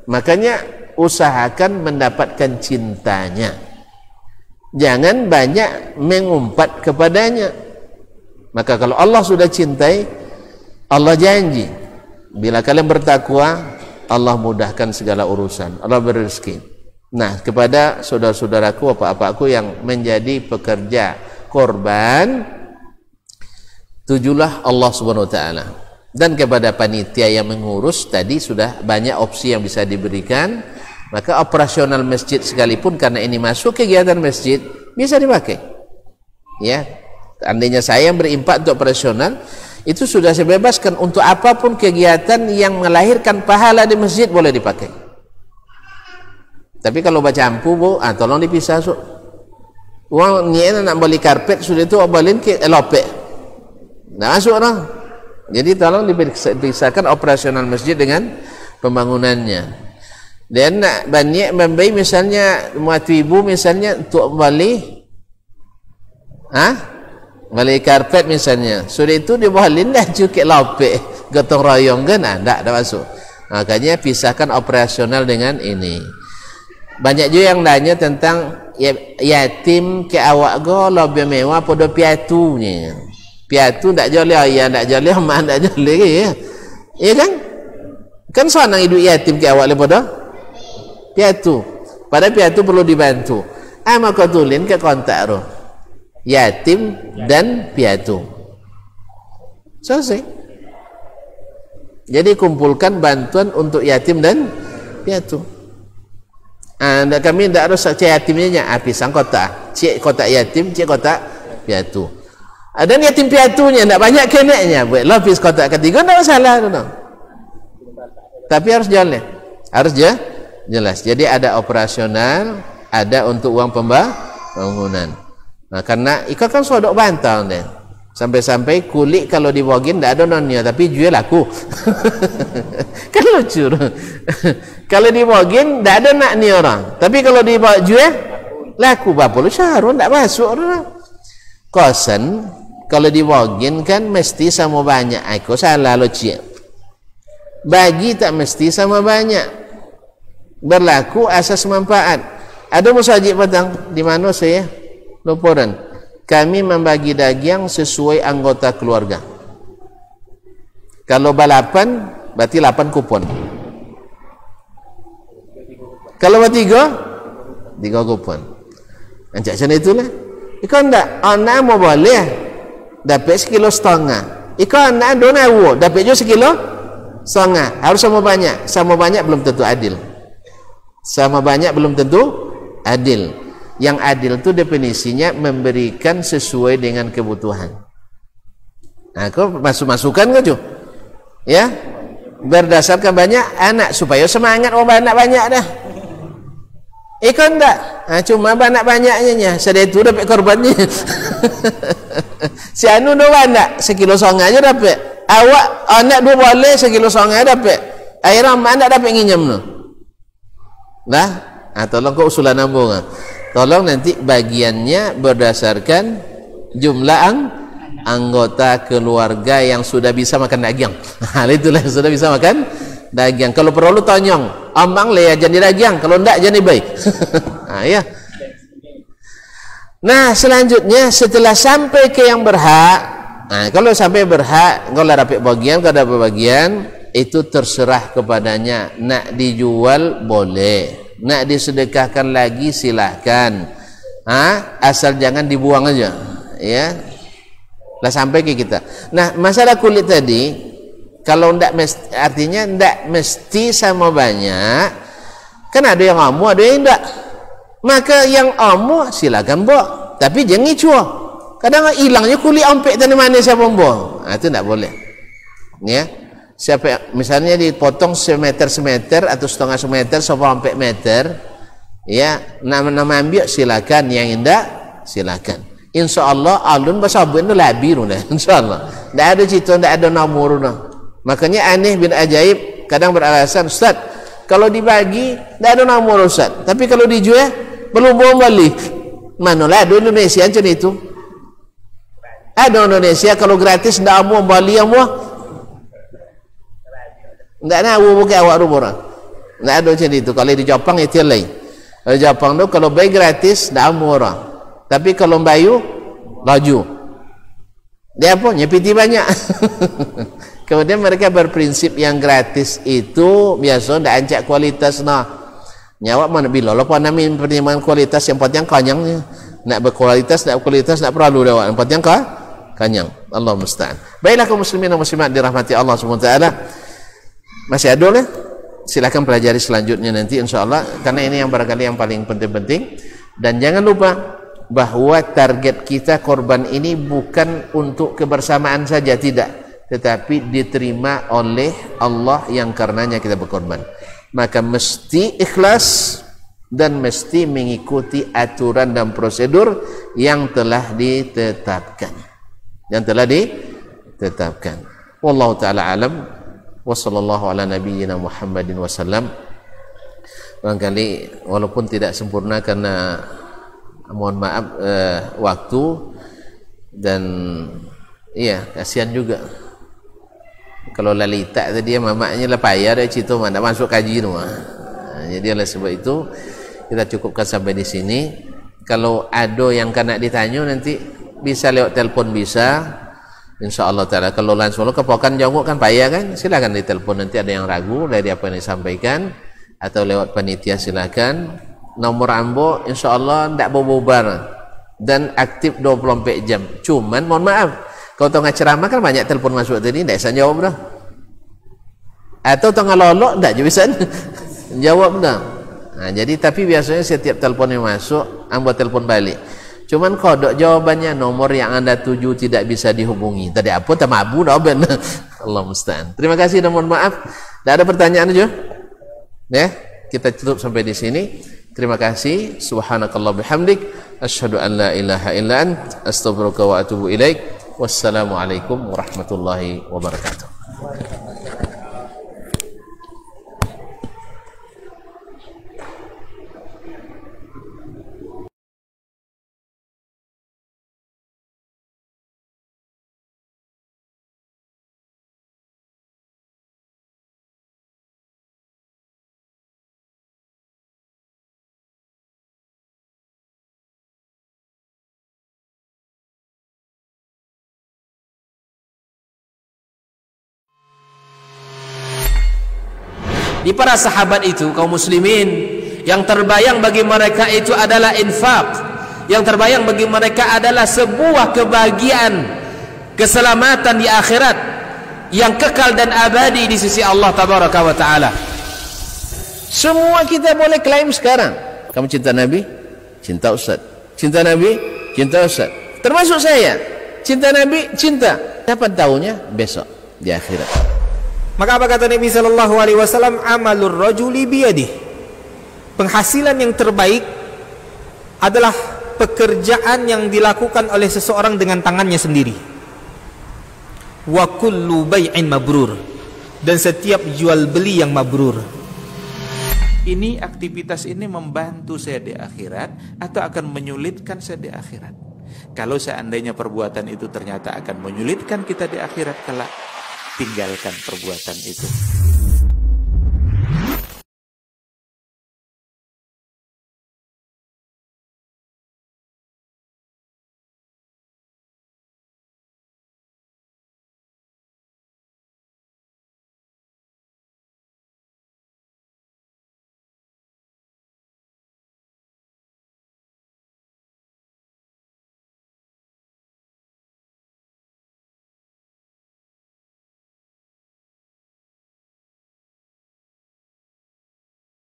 makanya usahakan mendapatkan cintanya. Jangan banyak mengumpat kepadanya. Maka kalau Allah sudah cintai, Allah janji bila kalian bertakwa, Allah mudahkan segala urusan. Allah beri rezeki. Nah, kepada saudara-saudaraku, bapak-bapakku yang menjadi pekerja korban, tujulah Allah Subhanahu wa taala. Dan kepada panitia yang mengurus, tadi sudah banyak opsi yang bisa diberikan. Maka operasional masjid sekalipun, karena ini masuk kegiatan masjid, bisa dipakai. Ya, andainya saya yang berimpak untuk operasional, itu sudah saya bebaskan untuk apapun kegiatan yang melahirkan pahala di masjid boleh dipakai. Tapi kalau baca ampu, tolong dipisah. Uang ni nak beli karpet sudah itu obalin ke lopek. Nah, masuk orang. Jadi tolong dipisahkan operasional masjid dengan pembangunannya. Dan nak banyak membeli misalnya muatu ibu misalnya untuk beli beli karpet misalnya. Sudah itu dibalin dah cukai lopek gotong royong kan? Tak masuk. Makanya pisahkan operasional dengan ini. Banyak juga yang nanya tentang yatim ke awak go lebih mewah pada piatunya. Piatu tak joleh ayah, tak joleh mak, tak joleh ya. Iya kan? Kan seorang hidup yatim ke awak pada piatu. Pada piatu perlu dibantu. Maka tulin ke kontak roh. Yatim dan piatu. Selesai. Jadi kumpulkan bantuan untuk yatim dan piatu. Kami tidak harus cek yatimnya pisang kotak, cek kotak yatim, cek kotak piatu. Dan yatim piatunya tidak banyak keneknya, buatlah pis kotak ketiga tidak masalah. Tapi harus jelas. Jadi ada operasional, ada untuk uang pembangunan. Nah, karena ikan kan sodok bantal deh. Sampai-sampai kulit kalau dibogin tidak ada nonnya, tapi jual laku. Kan lucu. Kalau dibogin tidak ada nak ni orang, tapi kalau dijual laku berapa lu syahrul tidak masuk orang. Kosan kalau dibogin kan mesti sama banyak. Aku salah lo cik. Bagi tak mesti sama banyak. Berlaku asas manfaat. Ada musajib petang di mana saya laporan. Kami membagi daging sesuai anggota keluarga. Kalau balapan, berarti 8 kupon. Kalau bertiga, 3 kupon. Macam mana itulah? Ikan tak, anak mau boleh dapat 1,5 kilo. Ikan anak donawo dapat juga 1,5 kilo. Harus sama banyak. Sama banyak belum tentu adil. Sama banyak belum tentu adil. Yang adil itu definisinya memberikan sesuai dengan kebutuhan. Nah, kau masukan kau tu, ya, berdasarkan banyak anak supaya semangat orang banyak dah. Ikon tak? Cuma banyak-banyaknya. Sedih tu dapat korbannya. Si anu dua anak 1,5 kilo aja dapat. Awak anak 2 boleh 1,5 kilo dapat. Air amak anak dapat nginyam tu. Dah? Tolong kau usulan nambung. Tolong nanti bagiannya berdasarkan jumlah anggota keluarga yang sudah bisa makan daging. Itulah sudah bisa makan daging. Kalau perlu tonyong, ambang le jadi daging, kalau ndak jadi baik. Ya. Nah, selanjutnya setelah sampai ke yang berhak, kalau sampai berhak, kalau dapat bagian, kalau dapat bagian, itu terserah kepadanya. Nak dijual boleh. Nak disedekahkan lagi silahkan. Asal jangan dibuang aja, ya. Lah sampai ke kita. Nah, masalah kulit tadi, kalau ndak mesti, artinya ndak mesti sama banyak. Kan ada yang ngamu, ada yang ndak. Maka yang omo silakan bawa, tapi jangan ngicua. Kadang hilangnya kulit ompek tadi mana siapa bawa. Itu tidak boleh. Ya. Siapa misalnya dipotong semeter atau setengah semeter sampai 4 meter, ya, nama ambil silakan, yang indah silakan. Insyaallah alun basabun itu labir dah. Insyaallah. Tidak ada cerita, tidak ada nomor dah. Makanya aneh bin ajaib kadang beralasan, Ustaz, kalau dibagi tidak ada nomor Ustaz. Tapi kalau dijual belum bawa balik. Manalah ada Indonesia macam itu. Ada Indonesia kalau gratis tidak mau balik mau. Tidak nak bukan awak rumah. Tidak ada macam itu. Kalau di Jepang itu lain. Di Jepang tu kalau bayi gratis tidak mau orang. Tapi kalau bayu laju. Dia apa? Nyepiti banyak. Kemudian mereka berprinsip yang gratis itu biasa tidak ancak kualitas nah. Nyawa mana bila lo pun namin pertimbangan kualitas yang penting kanyangnya. Nak berkualitas, nak berkualitas, nak perlu dah. Yang penting kanyang. Allah musta'an. Baiklah kaum muslimin dan muslimat dirahmati Allah SWT. Masih ada lah, silakan pelajari selanjutnya nanti insyaallah, karena ini yang barangkali yang paling penting-penting. Dan jangan lupa bahwa target kita korban ini bukan untuk kebersamaan saja, tidak, tetapi diterima oleh Allah yang karenanya kita berkorban. Maka mesti ikhlas dan mesti mengikuti aturan dan prosedur yang telah ditetapkan. Wallahu taala alam. Wassallallahu ala nabiyyina Muhammadin wasallam. Barangkali walaupun tidak sempurna karena mohon maaf waktu, dan iya kasihan juga kalau lalita tadi mamaknya lah payah dah cerita mana masuk kaji rumah. Jadi oleh sebab itu kita cukupkan sampai di sini. Kalau ada yang kena ditanya nanti bisa lewat telepon, bisa insyaallah taala. Kalau langsung kepokan jawab kan payah kan, silakan ditelepon, nanti ada yang ragu dari apa yang disampaikan, atau lewat panitia silakan. Nomor ambo insyaallah ndak bobar dan aktif 24 jam. Cuman mohon maaf, kalau tengah ceramah kan banyak telepon masuk tadi, ndak bisa jawab dah. Atau tengah lolok ndak bisa jawab dah. Nah, jadi tapi biasanya setiap telepon yang masuk ambo telepon balik. Cuman kodok jawabannya nomor yang anda tuju tidak bisa dihubungi. Tadi apa? Tamabu dah ben. Allah musta'an. Terima kasih dan mohon maaf. Tidak ada pertanyaan aja. Ya, kita tutup sampai di sini. Terima kasih. Subhanakallah bihamdik. Asyhadu an la ilaha illa ant. Astaghfiruka wa atubu ilaik. Wassalamualaikum warahmatullahi wabarakatuh. Di para sahabat itu kaum muslimin, yang terbayang bagi mereka itu adalah infak, yang terbayang bagi mereka adalah sebuah kebahagiaan, keselamatan di akhirat yang kekal dan abadi di sisi Allah tabaraka wa taala. Semua kita boleh klaim sekarang. Kamu cinta Nabi? Cinta Ustaz. Cinta Nabi? Cinta Ustaz. Termasuk saya. Cinta Nabi? Cinta. Kapan tahunya? Besok di akhirat. Maka apa kata Nabi sallallahu alaihi wasallam? Amalur rajuli biyadih. Penghasilan yang terbaik adalah pekerjaan yang dilakukan oleh seseorang dengan tangannya sendiri. Wa kullu bai'in mabrur. Dan setiap jual beli yang mabrur. Ini aktivitas ini membantu saya di akhirat atau akan menyulitkan saya di akhirat? Kalau seandainya perbuatan itu ternyata akan menyulitkan kita di akhirat kelak, tinggalkan perbuatan itu.